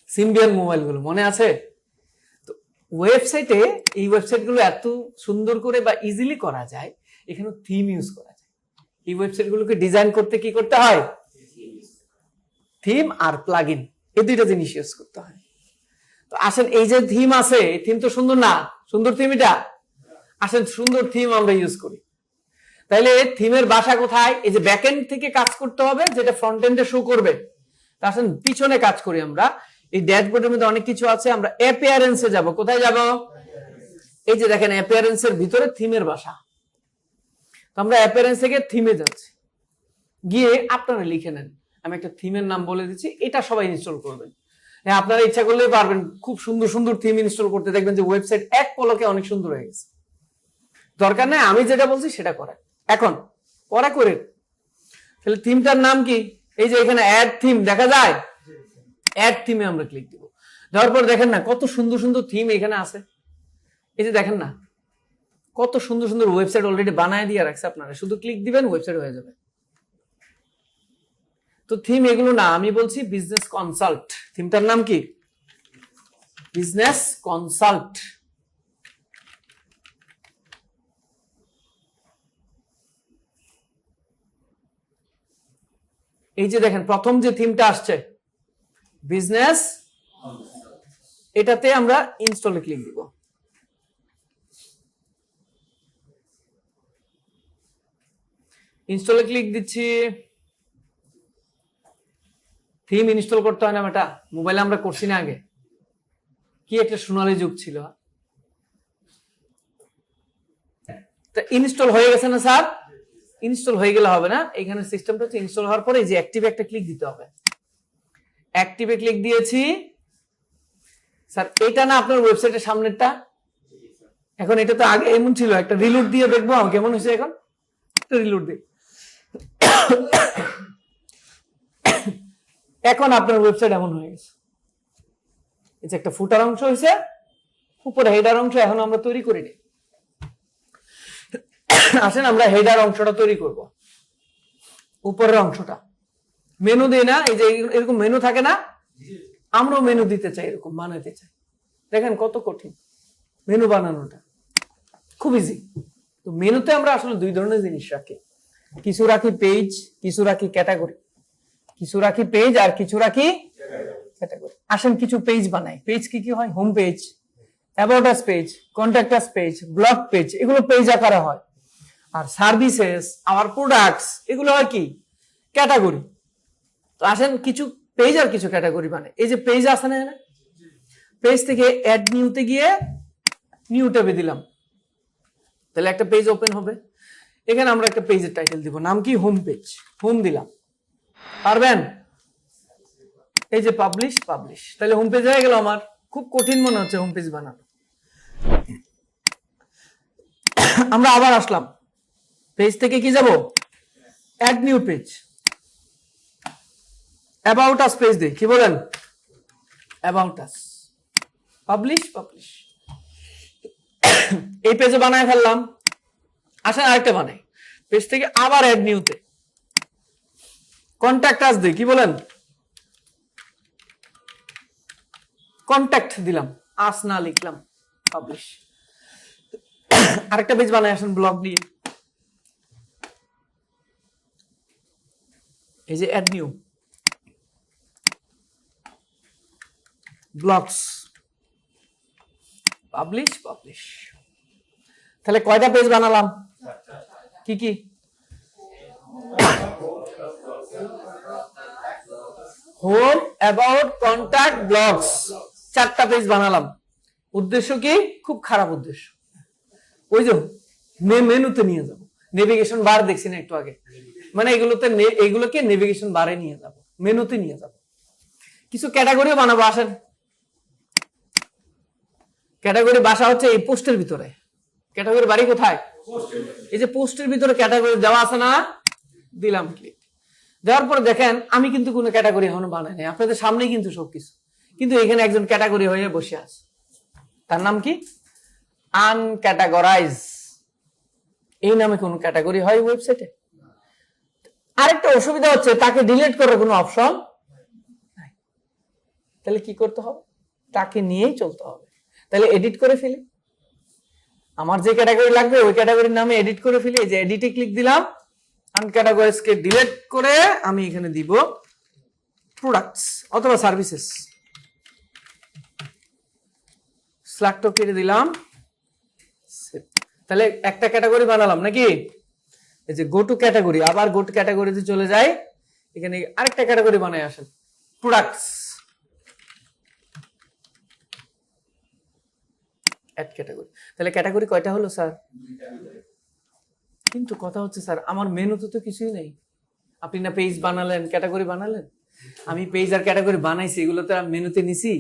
সিম্বিয়ান মোবাইলগুলো মনে আছে। তো ওয়েবসাইটে এই ওয়েবসাইটগুলো এত সুন্দর করে বা ইজিলি করা যায়, এখানে থিম ইউজ করা যায়। এই ওয়েবসাইট গুলোকে ডিজাইন করতে কি করতে হয়? থিম আর প্লাগইন, এই দুইটা জিনিস ইউজ করতে হয়। তো আসেন, এই যে থিম আছে, এই থিম তো সুন্দর না? সুন্দর থিম এটা। আসেন সুন্দর থিম আমরা ইউজ করি। তাইলে থিমের বাসা কোথায়? এই যে ব্যাকএন্ড থেকে কাজ করতে হবে, যেটা ফ্রন্ট এন্ডে শো করবে। আসেন পিছনে কাজ করি আমরা। এই ড্যাশবোর্ডের মধ্যে অনেক কিছু আছে, আমরা অ্যাপিয়ারেন্সে যাব। কোথায় যাব? এই যে দেখেন অ্যাপিয়ারেন্সের ভিতরে থিমের বাসা। তো আমরা অ্যাপিয়ারেন্স থেকে থিমে যাচ্ছি, গিয়ে আপনারা লিখে নেন। আমি একটা থিমের নাম বলে দিচ্ছি, এটা সবাই ইনস্টল করবেন। হ্যাঁ, আপনারা ইচ্ছা করলেই পারবেন খুব সুন্দর সুন্দর থিম ইনস্টল করতে, দেখবেন যে ওয়েবসাইট এক পলকে অনেক সুন্দর হয়ে গেছে। দরকার নাই আমি যেটা বলছি সেটা করেন, এখন পরে করে। তাহলে থিমটার নাম কি? এই যে এখানে অ্যাড থিম দেখা যায়, অ্যাড থিমে আমরা ক্লিক দিব। দেওয়ার পর দেখেন না কত সুন্দর সুন্দর থিম এখানে আছে। এই যে দেখেন না কত সুন্দর সুন্দর ওয়েবসাইট অলরেডি বানায় দিয়ে রাখছে, আপনারা শুধু ক্লিক দিবেন ওয়েবসাইট হয়ে যাবে। তো থিম এগুলো না, আমি বলছি বিজনেস কনসাল্ট। থিমটার নাম কি? Business consult. এই যে দেখেন প্রথম যে থিমটা আসছে বিজনেস, এটাতে আমরা ইনস্টলে ক্লিক দিব। ইনস্টলে ক্লিক দিচ্ছি। থিম ইনস্টল করতে হয় না বেটা, মোবাইলে আমরা করছি না আগে? কি একটা সোনালী যুগ ছিল। ইনস্টল হয়ে গেছে না স্যার? ইনস্টল হয়ে গেলে হবে না, এখানে সিস্টেমটা হচ্ছে ইনস্টল হওয়ার পরে এই যে অ্যাক্টিভে একটা ক্লিক দিতে হবে। অ্যাক্টিভে ক্লিক দিয়েছি। স্যার এটা না আপনার ওয়েবসাইটের সামনেরটা? এখন এটা তো আগে এমন ছিল, একটা রিলোড দিয়ে দেখবো কেমন হয়েছে। এখন একটা রিলোড দিই। এখন আপনার ওয়েবসাইট এমন হয়ে গেছে। এই যে একটা ফুটার অংশ হয়েছে, উপরে হেডার অংশ এখন আমরা তৈরি করিনি। আসেন আমরা হেডার অংশটা তৈরি করব। উপরের অংশটা মেনু দেই না, এই যে এরকম মেনু থাকে না, আমরাও মেনু দিতে চাই, এরকম বানাতে চাই। দেখেন কত কঠিন মেনু বানানোটা, খুব ইজি। তো মেনুতে আমরা আসলে দুই ধরনের জিনিস রাখি, কিছু রাখি পেজ, কিছু রাখি ক্যাটাগরি। কিছু রাখি পেজ আর কিছু রাখি ক্যাটাগরি। আসেন কিছু পেজ বানাই। পেজ কি কি হয়? Home page, about us page, contact us page, blog page, এগুলো পেজ আকারে হয়। আর সার্ভিসেস, আওয়ার প্রোডাক্টস, এগুলো হয় কি? ক্যাটাগরি। তো আসেন কিছু পেজ আর কিছু ক্যাটাগরি বানাই। এই যে পেজ আছে না, পেজ থেকে অ্যাড নিউতে গিয়ে নিউ ট্যাবে দিলাম, তাহলে একটা পেজ ওপেন হবে। এখানে আমরা একটা পেজের টাইটেল দিব, নাম কি? Home page. হোম দিলাম, পারবেন? এই যে পাবলিশ, পাবলিশ, তাহলে হোম পেজ হয়ে গেল আমার। খুব কঠিন মনে হচ্ছে হোম পেজ বানানো। আমরা আবার আসলাম, পেজ থেকে কি যাব? Add new page, about us page দিই, কি বলেন? About us, publish, publish. এই পেজে বানায় ফেললাম। আসেন আরেকটা বানাই, পেজ থেকে আবার অ্যাড নিউতে কন্ট্যাক্ট আস দিই, কি বলেন? কন্ট্যাক্ট দিলাম, আস না লিখলাম, পাবলিশ। আরেকটা পেজ বানাই, আসেন ব্লগ দিয়ে, এই যে add new blogs, publish, publish. তাহলে কয়টা পেজ বানালাম? কি কি? হোম, অ্যাবাউট, কন্ট্যাক্ট, ব্লগস, 4টা পেজ বানালাম। উদ্দেশ্য কি? খুব খারাপ উদ্দেশ্য। ওই যে মেনুতে নিয়ে যাব, নেভিগেশন বার দেখছি না একটু আগে, মানে এগুলোকে নেভিগেশন বারে নিয়ে যাব, মেনুতে নিয়ে যাব। কিছু ক্যাটাগরিও বানাবো। আসেন ক্যাটাগরি বাসা হচ্ছে এই পোস্টের ভিতরে। ক্যাটাগরি বাড়ি কোথায়? এই যে পোস্টের ভিতরে ক্যাটাগরি দেওয়া আছে না, দিলাম ক্লিক। দেওয়ার পর দেখেন আমি কিন্তু কোনো ক্যাটাগরি এখনো বানাই নাই, আপনাদের সামনেই কিন্তু সবকিছু, কিন্তু এখানে একজন ক্যাটাগরি হয়ে বসে আছে। তার নাম কি? আনক্যাটাগরাইজ। এই নামে কোনো ক্যাটাগরি হয় ওয়েবসাইটে? আরেকটা অসুবিধা হচ্ছে, তাকে ডিলিট করার কোনো অপশন নাই। তাহলে কি করতে হবে? তাকে নিয়েই চলতে হবে। তাহলে এডিট করে ফেলি। আমার যে ক্যাটাগরি লাগবে ওই ক্যাটাগরির নামে এডিট করে ফেলি, এই যে এডিটে ক্লিক দিলাম, আনক্যাটাগরাইজ কে ডিলিট করে আমি এখানে দিব প্রোডাক্টস অথবা সার্ভিসেস, স্ল্যাকটো কেটে দিলাম। তাহলে একটা ক্যাটাগরি বানালাম নাকি? এই যে গো টু ক্যাটাগরি, আবার গো টু ক্যাটাগরিতে চলে যাই, এখানে আরেকটা ক্যাটাগরি বানাই আসেন, প্রোডাক্টস, অ্যাড ক্যাটাগরি। তাহলে ক্যাটাগরি কয়টা হলো স্যার? কিন্তু কথা হচ্ছে স্যার আমার মেনুতে তো কিছুই নেই। আপনি না পেজ বানালেন, ক্যাটাগরি বানালেন, আমি পেজ আর ক্যাটাগরি বানাইছি, এগুলো তো মেনুতে নিছি।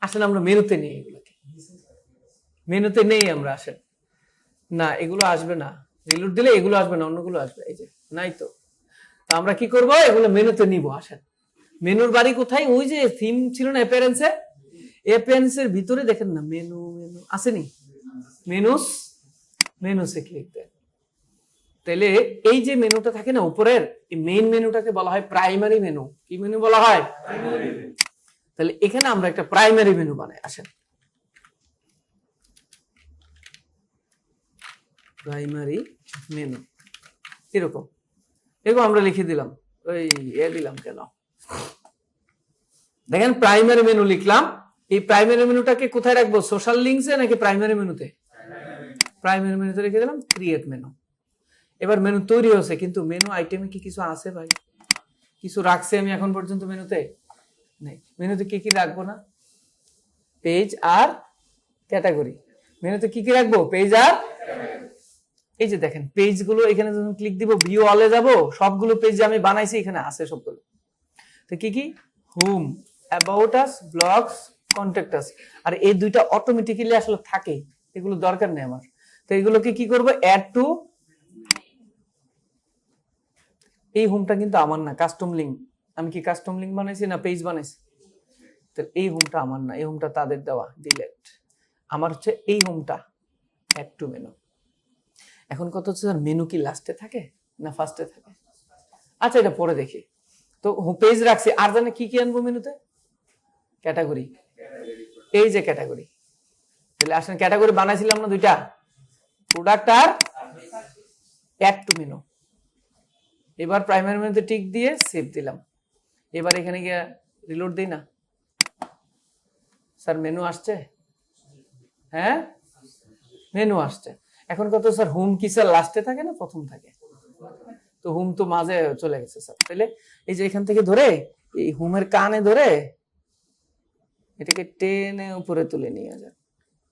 আসলে আমরা মেনুতে নেই, এগুলোকে মেনুতে নেই আমরা। আসেন না, এগুলো আসবে না, রিলোড দিলে এগুলো আসবে না, অন্যগুলো আসবে। এই যে নাই তো, আমরা কি করব, এগুলো মেনুতে নিব। আসেন, মেনুর বাড়ি কোথায়? ওই যে থিম ছিল না অ্যাপিয়ারেন্সে, অ্যাপিয়ারেন্সের ভিতরে দেখেন না মেনু, মেনু আসেনি, মেনুস, মেনুসে ক্লিক দেন। তাহলে এই যে মেনুটা থাকে না উপরের, এই মেইন মেনুটাকে বলা হয় প্রাইমারি মেনু। কি মেনু বলা হয়? তাহলে এখানে আমরা একটা প্রাইমারি মেনু বানাই। আসেন, প্রাইমারি মেনু এরকম এরকম আমরা লিখে দিলাম, ওই দিলাম কেন দেখেন, প্রাইমারি মেনু লিখলাম। এই প্রাইমারি মেনুটাকে কোথায় রাখবো? সোশ্যাল লিঙ্কসে নাকি প্রাইমারি মেনুতে? প্রাইমারি মেনুতে রেখে দিলাম, ক্রিয়েট মেনু। এবার মেনু তৈরি হয়েছে, কিন্তু মেনু আইটেমে কি কিছু আছে ভাই? কিছু রাখছি আমি এখন পর্যন্ত মেনুতে? নেই। মেনুতে কি কি রাখবো না? পেজ আর ক্যাটাগরি। মেনুতে কি কি রাখবো? পেজ আর, এই যে দেখেন পেজগুলো, এখানে যখন ক্লিক দিব ভিউ অলে যাব, সবগুলো পেজ আমি বানাইছি এখানে আছে সবগুলো। তো কি কি? Home, about us, blogs, contact us. আর এই দুইটা অটোমেটিক্যালি আসলে থাকে, এগুলো দরকার নেই আমার। তো এগুলোকে কি করব? অ্যাড টু, এই হোমটা কিন্তু আমার না, কাস্টম লিঙ্ক। আমি কি কাস্টম লিঙ্ক বানাইছি না পেজ বানাইছি? তো এই হোমটা আমার না, এই হোমটা তাদের দেওয়া, ডিলেট। আমার হচ্ছে এই হোমটা, অ্যাড টু মেনু। এখন কত হচ্ছে স্যার, মেনু কি লাস্টে থাকে না ফার্স্টে থাকে? আচ্ছা এটা পরে দেখি। তো পেজ রাখছি, আর জানে কি কি আনবো মেনুতে? ক্যাটাগরি, এই যে ক্যাটাগরি। তাহলে আসেন ক্যাটাগরি বানাইছিলাম না দুইটা, প্রোডাক্ট আর অ্যাড টু মেনু। এবার প্রাইমারি মেনুতে টিক দিয়ে সেভ দিলাম। এবার এখানে গিয়ে রিলোড দিই না, স্যার মেনু আসছে? হ্যাঁ মেনু আসছে। এখন কত স্যার, হোম কি স্যার লাস্টে থাকে না প্রথম থাকে? তো হোম তো মাঝে চলে গেছে স্যার। তাহলে এই যে এখান থেকে ধরে, এই হোমের কানে ধরে এটাকে টেনে উপরে তুলে নিয়ে যান,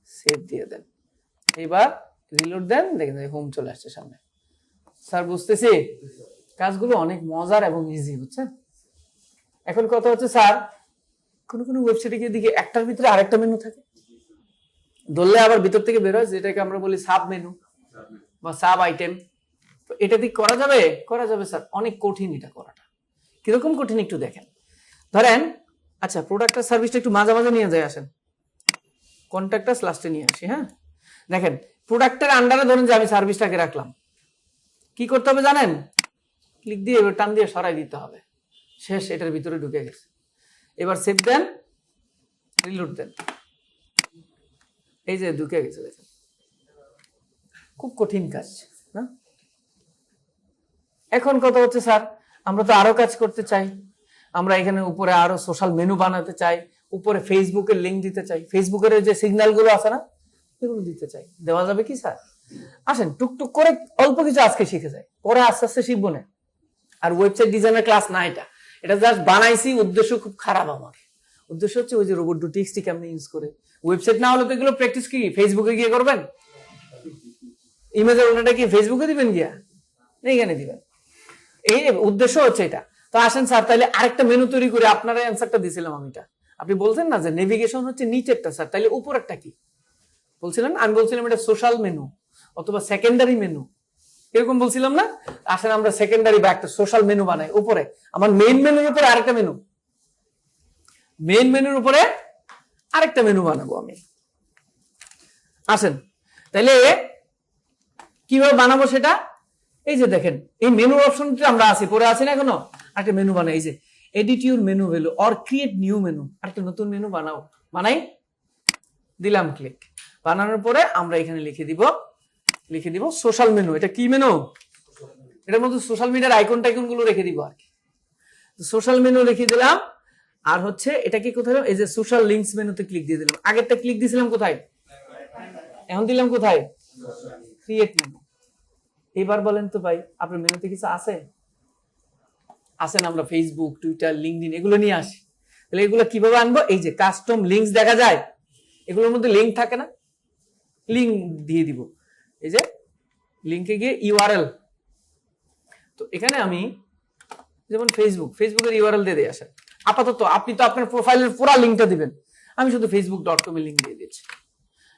সেভ দিয়ে দেন। এবার রিলোড দেন, দেখেন হোম চলে আসছে সামনে। স্যার বুঝতেছি, কাজগুলো অনেক মজার এবং ইজি হচ্ছে। এখন কথা হচ্ছে স্যার, কোন কোন ওয়েবসাইটে গিয়ে দিকে একটার ভিতরে আরেকটা মেনু থাকে, ধরলে আবার ভিতর থেকে বের হয়, যেটাকে আমরা বলি সাব মেনু বা সাব আইটেম। তো এটা দিয়ে করা যাবে? করা যাবে স্যার, অনেক কঠিন এটা করাটা। কিরকম কঠিন একটু দেখেন। ধরেন আচ্ছা, প্রোডাক্ট আর সার্ভিসটা একটু মাঝে মাঝে নিয়ে যায়, আসেন কন্ট্যাক্ট আস লাস্টে নিয়ে আসি। হ্যাঁ দেখেন, প্রোডাক্টের আন্ডারে ধরেন যে আমি সার্ভিসটাকে রাখলাম, কি করতে হবে জানেন? ক্লিক দিয়ে এবার টান দিয়ে সরাই দিতে হবে, শেষ, এটার ভিতরে ঢুকে গেছে। এবার সেভ দেন, রিলোড দেন, এই যে ঢুকে গেছে। দেখেন খুব কঠিন কাজ না? এখন কথা হচ্ছে স্যার, আমরা তো আরো কাজ করতে চাই, আমরা এখানে উপরে আরো সোশ্যাল মেনু বানাতে চাই, উপরে ফেসবুকের লিঙ্ক দিতে চাই, ফেসবুকের যে সিগন্যাল গুলো আছে না, এগুলো দিতে চাই। দেওয়া যাবে কি স্যার? আসেন টুকটুক করে অল্প কিছু আজকে শিখে যায়, পরে আস্তে আস্তে শিখবো না। আর ওয়েবসাইট ডিজাইনের ক্লাস না এটা, এটা জাস্ট বানাইছি। উদ্দেশ্য খুব খারাপ আমার, উদ্দেশ্য হচ্ছে ওই যে রোবট ডু টিএক্সটি কেমনে ইউজ করে। ওয়েবসাইট না হলে তো এগুলো প্র্যাকটিস কি ফেসবুকে গিয়ে করবেন? ইমেজের ওনাটা কি ফেসবুকে দিবেন গিয়া? এইখানে দিবেন। এই উদ্দেশ্য হচ্ছে এটা। তো আসেন স্যার, তাহলে আরেকটা মেনু তৈরি করে, আপনারা অ্যান্সারটা দিছিলাম আমি। এটা আপনি বলছেন না যে নেভিগেশন হচ্ছে নিচেরটা স্যার, তাহলে উপরেরটা কি বলছিলেন? আমি বলছিলাম এটা সোশ্যাল মেনু অথবা সেকেন্ডারি মেনু, এরকম বলছিলাম না? আসেন আমরা সেকেন্ডারি বা একটা সোশ্যাল মেনু বানাই। উপরে আমার মেইন মেনুর উপরে আরেকটা মেনু, মেইন মেনুর উপরে আরেকটা মেনু বানাবো আমি। আসেন তাহলে কিভাবে বানাবো সেটা, এই যে দেখেন এই মেনু অপশনটা আমরা আছি, পরে আছি না এখনো? একটা মেনু বানাই, এই যে edit your menu value or create new menu, আরেকটা নতুন মেনু বানাও, বানাই দিলাম ক্লিক। বানানোর পরে আমরা এখানে লিখে দিব সোশ্যাল মেনু। এটা কি মেনু? এটার মধ্যে সোশ্যাল মিডিয়ার আইকন টাইকন গুলো রেখে দিব আর কি। সোশ্যাল মেনু লিখে দিলাম। আর হচ্ছে এটা কি কোথায়? এই যে সোশ্যাল লিংকস মেনুতে ক্লিক দিয়ে দিলাম। আগেরটা ক্লিক দিয়েছিলাম কোথায়? এখন দিলাম কোথায়? Create menu. এবার বলেন তো ভাই, আপনার মেনুতে কিছু আছে? আসেন আমরা ফেসবুক, টুইটার, লিঙ্কডইন এগুলো নিয়ে আসি। তাহলে এগুলো কিভাবে আনবো? এই যে কাস্টম লিংকস দেখা যায়, এগুলোর মধ্যে লিংক থাকে না, লিংক দিয়ে দিব। এই যে লিংকে গিয়ে ইউআরএল, তো এখানে আমি যেমন ফেসবুকের ইউআরএল দিয়ে দিয়ে আসেন। আপাতত আপনি তো আপনার প্রোফাইলের পুরো লিংকটা দিবেন, আমি শুধু facebook.com এর লিংক দিয়ে দিচ্ছি।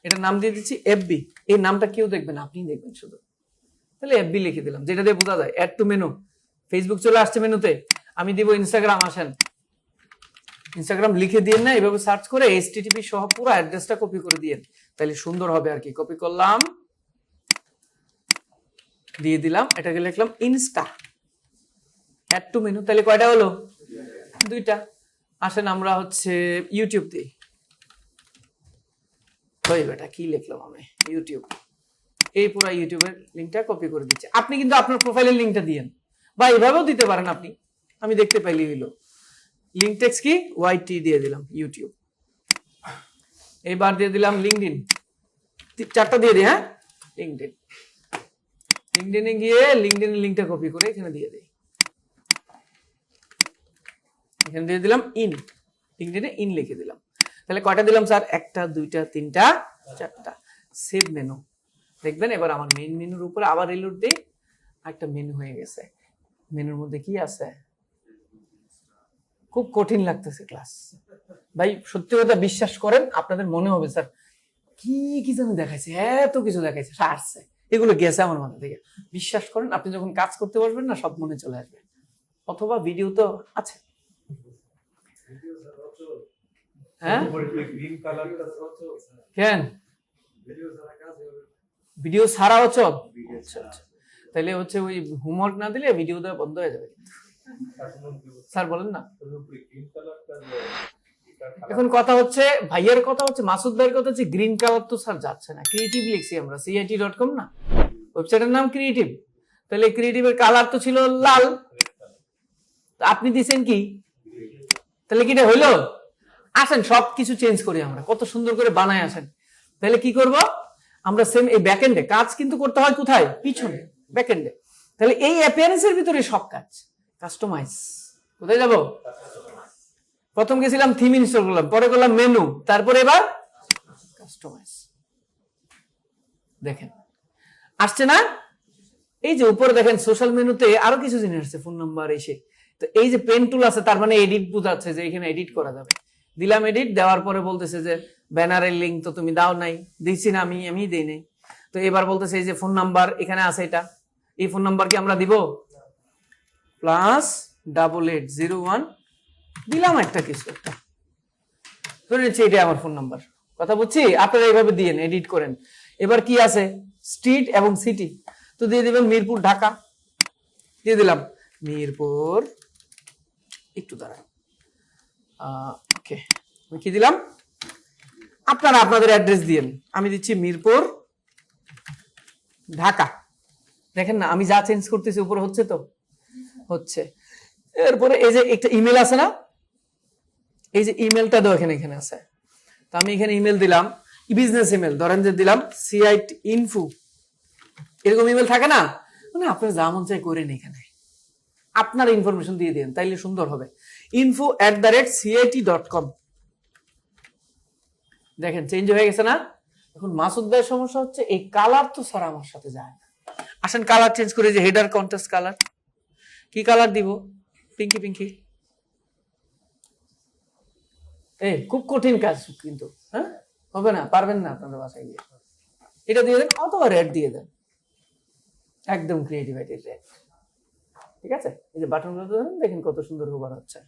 এটার নাম দিয়ে দিচ্ছি এফবি। এই নামটা কেউ দেখবেন, আপনি দেখবেন শুধু। তাহলে এফবি লিখে দিলাম, যেটা দিয়ে বোঝা যায় অ্যাড টু মেনু। ফেসবুক চলে আসছে মেনুতে, আমি দিব ইনস্টাগ্রাম। আসেন ইনস্টাগ্রাম লিখে দিয়ে না, এভাবে সার্চ করে HTTP সহ পুরো অ্যাড্রেসটা কপি করে দিয়েন, তাহলে সুন্দর হবে আর কি। কপি করলাম, দিয়ে দিলাম, এটাকে লিখলাম ইনস্টা অ্যাড টু মেনু। তাহলে কয়টা হলো? 2টা। আসেন আমরা হচ্ছে ইউটিউব দিই। ওই বেটা কি লিখলাম আমি? ইউটিউব। এই পুরো ইউটিউবের লিংকটা কপি করে দিচ্ছি। আপনি কিন্তু আপনার প্রোফাইলের লিংকটা দিয়েন, বা এভাবেও দিতে পারেন আপনি, আমি দেখতে পাইলি হইলো। লিংক টেক্সট কি? YT দিয়ে দিলাম ইউটিউব। এইবার দিয়ে দিলাম লিঙ্কডইন, 4টা দিয়ে দিই। হ্যাঁ, লিঙ্কডইনে গিয়ে লিঙ্কডইনের লিংকটা কপি করে এখানে দিয়ে দিই। এখানে দিয়ে দিলাম লিঙ্কডইনে লিখে দিলাম। তাহলে কয়টা দিলাম স্যার? 1টা 2টা 3টা 4টা। Save menu. দেখবেন এবার আমার মেইন মেনুর উপরে আবার রিলোড দিই, একটা মেনু হয়ে গেছে। মেনুর মধ্যে কি আছে? খুব কঠিন লাগতেছে ক্লাস ভাই, সত্যি কথা বিশ্বাস করেন, আপনাদের মনে হবে স্যার কি কি যেন দেখাইছে, এত কিছু দেখাইছে, আসছে, এগুলো গেছে আমার মাথা থেকে। বিশ্বাস করেন, আপনি যখন কাজ করতে পারবেন না, সব মনে চলে আসবে। অথবা ভিডিও তো আছে। হ্যাঁ, কেন ভিডিও ছাড়া হচ্ছে? তাহলে হচ্ছে ওই হোমওয়ার্ক না দিলে ভিডিও দেওয়া বন্ধ হয়ে যাবে। স্যার বলেন না। এখন কথা হচ্ছে, ভাইয়ের কথা হচ্ছে, মাসুদ ভাইয়ের কথা হচ্ছে, গ্রিন কালার তো স্যার যাচ্ছে না। ক্রিয়েটিভ লিখছি আমরা, CIT.com না, ওয়েবসাইটের নাম ক্রিয়েটিভ। তাহলে ক্রিয়েটিভের কালার তো ছিল লাল, আপনি দিছেন কি? তাহলে কি এটা হইলো? আসেন সবকিছু চেঞ্জ করি আমরা, কত সুন্দর করে বানায়। আসেন তাহলে কি করব আমরা? সেম এই ব্যাকএন্ডে কাজ কিন্তু করতে হয় কোথায়? পিছনে, ব্যাকএন্ডে। তাহলে এই অ্যাপিয়ারেন্সের ভিতরে সব কাজ। কাস্টমাইজ, কোথায় যাব? প্রথম গেছিলাম থিম ইনস্টল করলাম, পরে করলাম মেনু, তারপরে এবার কাস্টমাইজ। দেখেন আসছে না? এই যে উপরে দেখেন সোশ্যাল মেনুতে আরো কিছু জিনিস আছে, ফোন নাম্বার এসে। তো এই যে পেন টুল আছে, তার মানে এডিট বোঝাচ্ছে যে এখানে এডিট করা যাবে। দিলাম এডিট, দেওয়ার পরে বলতেছে যে ব্যানারের লিঙ্ক তো তুমি দাও নাই, দিচ্ছি না, আমি দেই নাই। তো এবার বলতেছে এই যে ফোন নাম্বার এখানে আছে, এটা এই ফোন নাম্বার কি আমরা দিব? +8801 দিলাম একটা কিছু একটা, ধরে নিচ্ছি এটা আমার ফোন নাম্বার। কথা বুঝছি? আপনারা এইভাবে দিয়েন, এডিট করেন। এবার কি আছে? স্ট্রিট এবং সিটি, তো দিয়ে দিবেন মিরপুর, ঢাকা দিয়ে দিলাম। মিরপুর, একটু দাঁড়ান, ওকে, আমি কি দিলাম? আপনারা আপনাদের অ্যাড্রেস দিয়েন, আমি দিচ্ছি মিরপুর, ঢাকা। দেখেন না আমি যা চেঞ্জ করতেছি উপরে হচ্ছে তো হচ্ছে। এরপরে এই যে একটা ইমেল আছে না, এই যে ইমেলটা দাও এখানে আছে, তো আমি এখানে ইমেল দিলাম, বিজনেস ইমেল, ধরেন যে দিলাম CIT-info, এরকম ইমেল থাকে না, মানে আপনার যা মন চাই করেন, এখানে আপনার ইনফরমেশন দিয়ে দেন, তাইলে সুন্দর হবে। info@CIT.com। দেখেন চেঞ্জ হয়ে গেছে না? এখন মাসুদ ভাইয়ের সমস্যা হচ্ছে এই কালার তো স্যার আমার সাথে যায় না। আসেন কালার চেঞ্জ করে, যে হেডার কন্ট্রাস্ট কালার, কি কালার দিব? পিঙ্কি। এই খুব কঠিন কাজ কিন্তু, হ্যাঁ হবে না, পারবেন না আপনাদের বাসায় গিয়ে। এটা দিয়ে দেন, অথবা রেড দিয়ে দেন, একদম ক্রিয়েটিভিটি রেড। ঠিক আছে, এই যে বাটনগুলো ধরেন, দেখেন কত সুন্দর ব্যবহার হচ্ছে।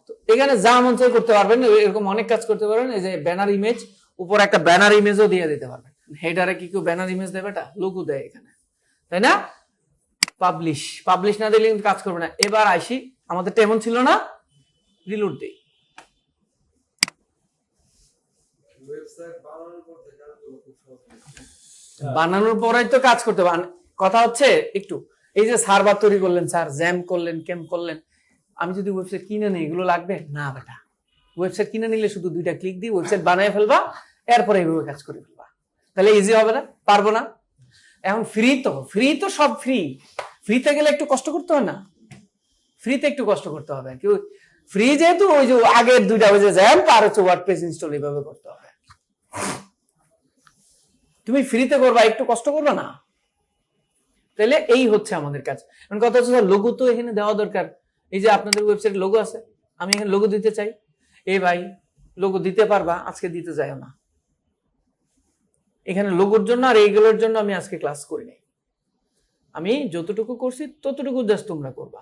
তো এখানে যা মন চাই করতে পারবেন, এরকম অনেক কাজ করতে পারবেন। এই যে ব্যানার ইমেজ, উপর একটা ব্যানার ইমেজও দিয়ে দিতে পারবেন। হেডারে কি কেউ ব্যানার ইমেজ দেবে? এটা লোগো দেয় এখানে, তাই না? পাবলিশ না দিলে কিন্তু কাজ করবে না। এবার আসি, আমাদের এমন ছিল না, রিলোড দেই। ওয়েবসাইট বানানোর পর বানানোর পরেই তো কাজ করতে হবে। কথা হচ্ছে একটু এই যে সার্ভার তৈরি করলেন স্যার, জ্যাম করলেন, ক্যাম্প করলেন, আমি যদি ওয়েবসাইট কিনে নিই এগুলো লাগবে না বেটা। ওয়েবসাইট কিনে নিলে শুধু 2টা ক্লিক দিয়ে ওয়েবসাইট বানিয়ে ফেলবা, এরপরে এইভাবে কাজ করে ফেলবা, তাহলে ইজি হবে না? পারবো না? এখন ফ্রি তো সব ফ্রি, ফ্রিতে গেলে একটু কষ্ট করতে হয় না? ফ্রিতে একটু কষ্ট করতে হবে কি, ফ্রি যেহেতু ওই যে আগের 2টা ওই যে জ্যাম্প আর হচ্ছে ওয়ার্ডপ্রেস ইনস্টল এইভাবে করতে হবে। তুমি ফ্রিতে করবা, একটু কষ্ট করবা না? তাহলে এই হচ্ছে আমাদের কাজ। এখন কথা হচ্ছে লোগো তো এখানে দেওয়া দরকার। এই যে আপনাদের ওয়েবসাইটে লোগো আছে, আমি এখানে লোগো দিতে চাই, এই ভাই লোগো দিতে পারবা? আজকে দিতে যাইও না। এখানে লোগোর জন্য আর এইগুলোর জন্য আমি আজকে ক্লাস করিনি। আমি যতটুকু করছি ততটুকু জাস্ট তোমরা করবা,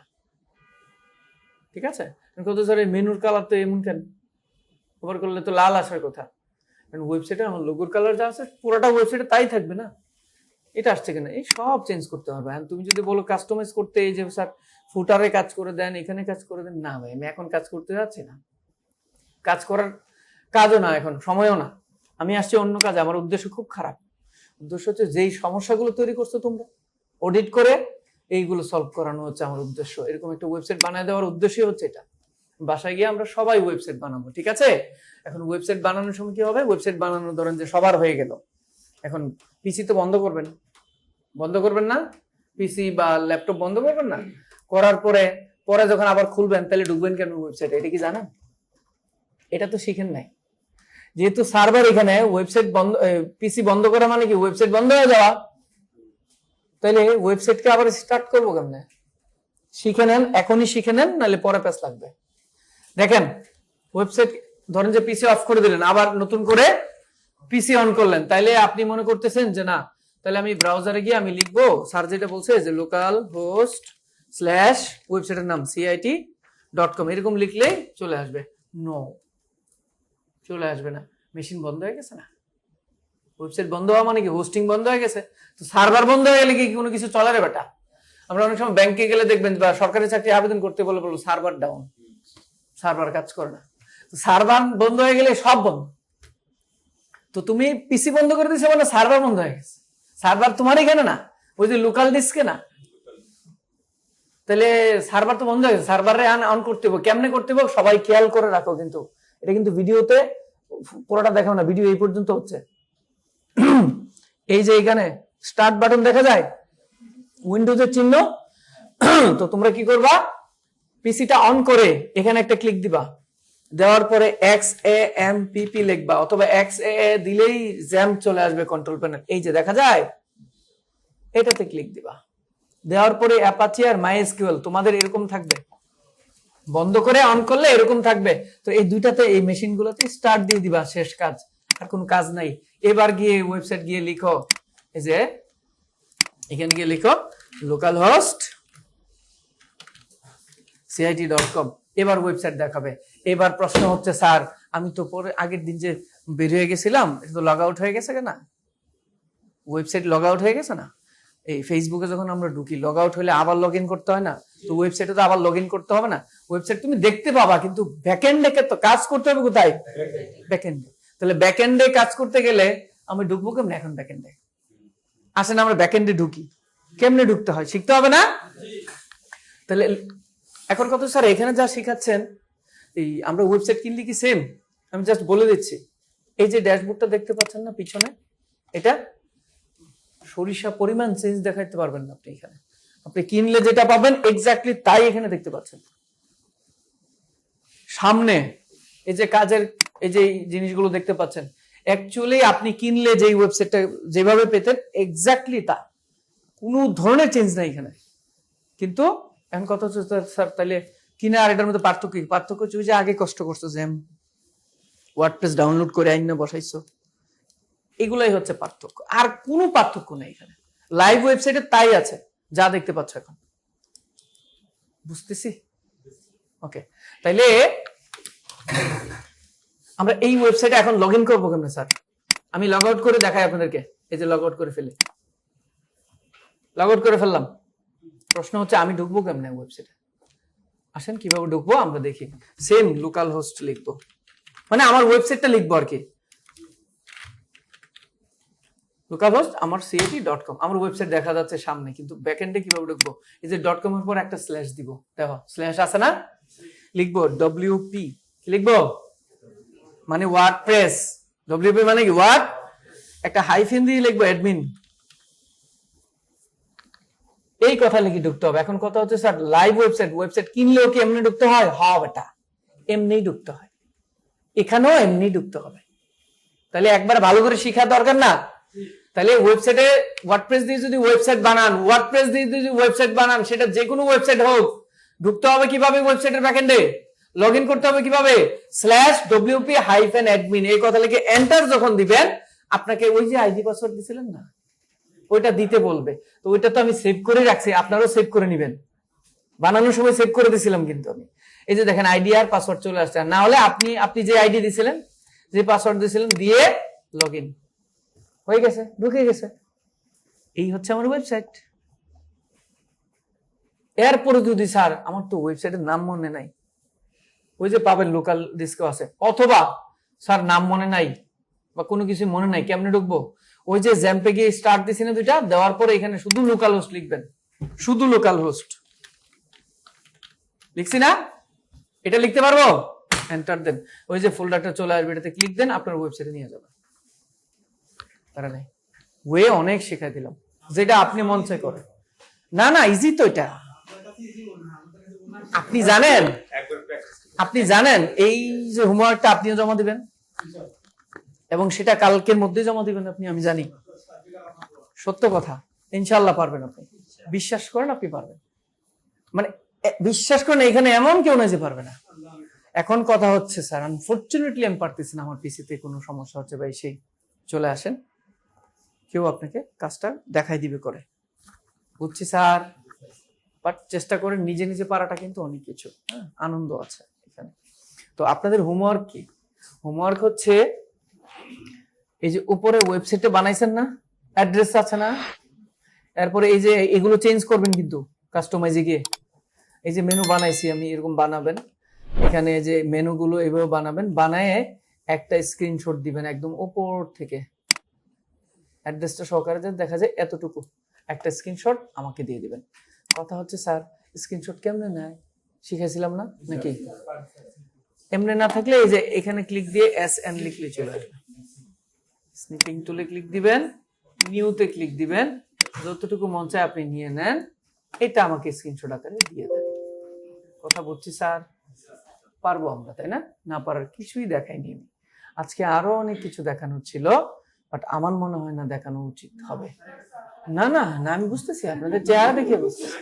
ঠিক আছে? কত স্যার মেনুর কালার তো এমন কেন, ওভার করলে তো লাল আসার কথা। কারণ ওয়েবসাইটে আমার লোগোর কালার যা আছে পুরোটা ওয়েবসাইটে তাই থাকবে না, এটা আসছে কিনা এই সব চেঞ্জ করতে হবে। হ্যাঁ, তুমি যদি বলো কাস্টমাইজ করতে, এই যে স্যার ফুটারে কাজ করে দেন, এখানে কাজ করে দেন, না ভাই আমি এখন কাজ করতে যাচ্ছি না, কাজ করার কাজও না, এখন সময়ও না, আমি আসছি অন্য কাজে। আমার উদ্দেশ্য খুব খারাপ, উদ্দেশ্য হচ্ছে যেই সমস্যাগুলো তৈরি করছো তোমরা অডিট করে এইগুলো সলভ করানো হচ্ছে আমার উদ্দেশ্য। এরকম একটা ওয়েবসাইট বানিয়ে দেওয়ার উদ্দেশ্যই হচ্ছে এটা। বাসায় গিয়ে আমরা সবাই ওয়েবসাইট বানাবো, ঠিক আছে? এখন ওয়েবসাইট বানানোর সময় কি হবে, ওয়েবসাইট বানানো ধরেন যে সবার হয়ে গেল, এখন পিসি তো বন্ধ করবেন, বন্ধ করবেন না? পিসি বা ল্যাপটপ বন্ধ করবেন না? করার পরে পরে যখন আবার খুলবেন তাহলে ঢুকবেন কেন ওয়েবসাইটে, এটা কি জানেন? এটা তো শিখেন নাই। যেহেতু সার্ভার এখানে, ওয়েবসাইট বন্ধ, পিসি বন্ধ করা মানে কি ওয়েবসাইট বন্ধ হয়ে যাওয়া, তাহলে ওয়েবসাইটকে আবার স্টার্ট করবো কেমনে? শিখে নেন, এখনই শিখে নেন, নাহলে পরে প্যাচ লাগবে। দেখেন ওয়েবসাইট ধরেন যে পিসি অফ করে দিলেন, আবার নতুন করে পিসি অন করলেন, তাইলে আপনি মনে করতেছেন যে না, তাহলে আমি ব্রাউজারে গিয়ে আমি লিখবো, স্যার যেটা বলছে যে লোকাল হোস্ট স্ল্যাশ ওয়েবসাইটের নাম cit.com, এরকম লিখলেই চলে আসবে। নো, চলে আসবে না, মেশিন বন্ধ হয়ে গেছে না। ওয়েবসাইট বন্ধ হওয়া মানে কি হোস্টিং বন্ধ হয়ে গেছে, তো সার্ভার বন্ধ হয়ে গেলে কি কোনো কিছু চলে রে বেটা? আমরা অনেক সময় ব্যাংকে গেলে দেখবেন বা সরকারি চাকরি আবেদন করতে বলে বলবো সার্ভার ডাউন, সার্ভার কাজ করে না। তো সার্ভার বন্ধ হয়ে গেলে সব বন্ধ। তো তুমি পিসি বন্ধ করে দিয়েছো মানে সার্ভার বন্ধ হয়ে গেছে, সার্ভার তোমার এখানে না, ওই যে লোকাল ডিস্কে না, তাহলে সার্ভার তো বন্ধ হয়ে গেছে। সার্ভারে অন করতে হবে, কেমনে করতে হবে সবাই খেয়াল করে রাখো, কিন্তু এটা কিন্তু ভিডিওতে পুরোটা দেখাও না, ভিডিও এই পর্যন্ত হচ্ছে। এই যে এখানে স্টার্ট বাটন দেখা যায়, উইন্ডোজের চিহ্ন, তো তোমরা কি করবা, পিসিটা অন করে এখানে একটা ক্লিক দিবা, দেওয়ার পরে XAMPP লিখবা, অথবা XAA দিলেই জ্যাম চলে আসবে কন্ট্রোল প্যানেল, এই যে দেখা যায়, এটাতে ক্লিক দিবা। দেওয়ার পরে অ্যাপাচি আর মাইএসকিউএল তোমাদের এরকম থাকবে, বন্ধ করে অন করলে এরকম থাকবে। তো এই দুইটাতে, এই মেশিন গুলোতে স্টার্ট দিয়ে দিবা, শেষ কাজ, আর কোনো কাজ নাই। এবার গিয়ে ওয়েবসাইট গিয়ে লিখো, এই যে এখানে গিয়ে লিখো লোকাল হোস্ট cit.com, এবার ওয়েবসাইট দেখাবে। এবার প্রশ্ন হচ্ছে স্যার আমি তো পরে আগের দিন যে বের হয়ে গেছিলাম, এটা তো লগ আউট হয়ে গেছে কেন? ওয়েবসাইট লগ আউট হয়ে গেছে না? এই ফেসবুকে যখন আমরা ঢুকি লগ আউট হলে আবার লগ ইন করতে হয় না? তো ওয়েবসাইটে তো আবার লগ ইন করতে হবে না? ওয়েবসাইট তুমি দেখতে পাবা, কিন্তু ব্যাকএন্ডে তো কাজ করতে হবে কোথায়? ব্যাকএন্ডে। তাহলে ব্যাকএন্ডে কাজ করতে গেলে আমি ঢুকবো কেমনে? এখন ব্যাকএন্ডে আসেন আমরা ব্যাকএন্ডে ঢুকি, কেমনে ঢুকতে হয় শিখতে হবে না? তাহলে এখন কত স্যার এখানে যা শেখাচ্ছেন, এই আমরা ওয়েবসাইট কিনলে কি সেম? আমি জাস্ট বলে দিচ্ছি, এই যে ড্যাশবোর্ডটা দেখতে পাচ্ছেন না পিছনে, এটা সরিষা পরিমাণ চেঞ্জ দেখাইতে পারবেন না আপনি এখানে। আপনি কিনলে যেটা পাবেন এক্স্যাক্টলি তাই এখানে দেখতে পাচ্ছেন। সামনে এই যে কাজের এই যে জিনিসগুলো দেখতে পাচ্ছেন, অ্যাকচুয়ালি আপনি কিনলে যেই ওয়েবসাইটটা যেভাবে পেতেন এক্স্যাক্টলি তা, কোনো ধরনের চেঞ্জ নাই এখানে। কিন্তু এখন কথা হচ্ছে স্যার তাহলে কিনে আর এটার মধ্যে পার্থক্য কি? পার্থক্য হচ্ছে যে আগে কষ্ট করছো, জ্যাম ওয়ার্ডপ্রেস ডাউনলোড করে আইন না বসাইছো, এগুলাই হচ্ছে পার্থক্য, আর কোনো পার্থক্য নেই এখানে। লাইভ ওয়েবসাইটে তাই আছে যা দেখতে পাচ্ছ এখন, বুঝতেছি? ওকে, তাইলে আমরা এই ওয়েবসাইটে এখন লগ ইন করবো কেমনে স্যার? আমি লগ আউট করে দেখাই আপনাদেরকে, এই যে লগ আউট করে ফেলি, লগ আউট করে ফেললাম। প্রশ্ন হচ্ছে আমি ঢুকবো কেমনে ওয়েবসাইটে? আসেন কিভাবে ঢুকবো আমরা দেখি। সেম লোকাল হোস্ট লিখবো, মানে আমার ওয়েবসাইটটা লিখবো আর কি। লোকাল হোস্ট আমার CAT.com, আমার ওয়েবসাইট দেখা যাচ্ছে সামনে, কিন্তু ব্যাকএন্ডে কিভাবে ঢুকবো? এই যে .com এর পর একটা স্ল্যাশ দিব, দেখো স্ল্যাশ আছে না, লিখবো WP, লিখবো মানে ওয়ার্ডপ্রেস, WP মানে কি ওয়ার্ড, একটা হাইফেন দিয়ে লিখবো অ্যাডমিন, এই কথা লিখে ঢুকতে হবে। এখন কথা হচ্ছে স্যার লাইভ ওয়েবসাইট কিনলেও কি এমনি ঢুকতে হয়? হ্যাঁ বেটা, এমনি ঢুকতে হয়, এখানেও এমনি ঢুকতে হবে। তাহলে একবার ভালো করে শিখা দরকার না? তাহলে ওয়েবসাইটে ওয়ার্ডপ্রেস দিয়ে যদি ওয়েবসাইট বানান, সেটা যে কোনো ওয়েবসাইট হোক, ঢুকতে হবে কিভাবে? ওয়েবসাইটের ব্যাকএন্ডে লগ ইন করতে হবে কিভাবে? /WP-admin এই কথা লিখে এন্টার যখন দিবেন, আপনাকে ওই যে আইডি পাসওয়ার্ড দিছিলেন না, ওইটা দিতে বলবে। তো ওইটা তো আমি সেভ করে রাখছি, আপনারাও সেভ করে নেবেন। বানানোর সময় সেভ করে দিছিলাম কিন্তু আমি। এই যে দেখেন আইডি আর পাসওয়ার্ড চলে আসছে। না হলে আপনি যে আইডি দিছিলেন, যে পাসওয়ার্ড দিছিলেন, দিয়ে লগ ইন হয়ে গেছে, ঢুকে গেছে। এই হচ্ছে আমার ওয়েবসাইট। এরপরে যদি স্যার আমার তো ওয়েবসাইটের নাম মনে নাই, ওই যে পাবেন লোকাল ডিস্কও আছে, অথবা স্যার নাম মনে নাই বা কোনো কিছু মনে নাই, কেমনে ঢুকবো? ওই যে জ্যাম্পে গিয়ে স্টার্ট দিছি না দুইটা, দেওয়ার পরে এখানে শুধু লোকাল হোস্ট লিখবেন, শুধু লোকাল হোস্ট লিখছি না, এটা লিখতে পারবো, এন্টার দেন, ওই যে ফোল্ডারটা চলে আসবে, এটাতে ক্লিক দেন, আপনার ওয়েবসাইটে নিয়ে যাবেন। তারা নাই ওয়ে অনেক শেখাই দিলাম, যেটা আপনি মন চাই করেন। না ইজি তো এটা। আপনি জানেন এই যে হোমওয়ার্কটা আপনিও জমা দিবেন, এবং সেটা কালকের মধ্যে জমা দিবেন আপনি, আমি জানি, সত্য কথা। ইনশাআল্লাহ পারবেন আপনি, বিশ্বাস করেন আপনি পারবেন, মানে বিশ্বাস করেন, এখানে এমন কেউ নাই যে পারবে না। এখন কথা হচ্ছে স্যার আনফরচুনেটলি আমি পারতেছি না, আমার পিসিতে কোনো সমস্যা হচ্ছে, ভাই সেই চলে আসেন, কেউ আপনাকে কাজটা দেখাই দিবে করে, বুঝছি স্যার, বাট চেষ্টা করে নিজে নিজে পারাটা কিন্তু অনেক কিছু, হ্যাঁ, আনন্দ আছে এখানে। তো আপনাদের হোমওয়ার্ক কি? হোমওয়ার্ক হচ্ছে এই যে উপরে ওয়েবসাইটে বানাইছেন না, অ্যাড্রেস আছে না, এরপরে এই যে এগুলো চেঞ্জ করবেন কিন্তু কাস্টমাইজে গিয়ে, এই যে মেনু বানাইছি আমি, এরকম বানাবেন, এখানে যে মেনুগুলো এইভাবে বানাবেন, বানায় একটা স্ক্রিনশট দিবেন একদম উপর থেকে, অ্যাড্রেসটা সহকারে দেখা যায় এতটুকু, একটা স্ক্রিনশট আমাকে দিয়ে দিবেন। কথা হচ্ছে স্যার স্ক্রিনশট কেমনে নেয়, শিখাইছিলাম না নাকি? এমনি না থাকলে এই যে এখানে ক্লিক দিয়ে SN লিখলে চলে আসবে, স্নিপিং টুলে ক্লিক দিবেন, নিউতে ক্লিক দিবেন, যতটুকু মন চায় আপনি নিয়ে নেন, এটা আমাকে স্ক্রিনশট আকারে দিয়ে দেন। কথা বলছি স্যার, পারবো আমরা, তাই না? না পারার কিছুই দেখাইনি আমি, আজকে আরো অনেক কিছু দেখানোর ছিল, বাট আমার মনে হয় না দেখানো উচিত হবে। না আমি বুঝতেছি, আপনাদের চেহারা দেখে বুঝতেছি।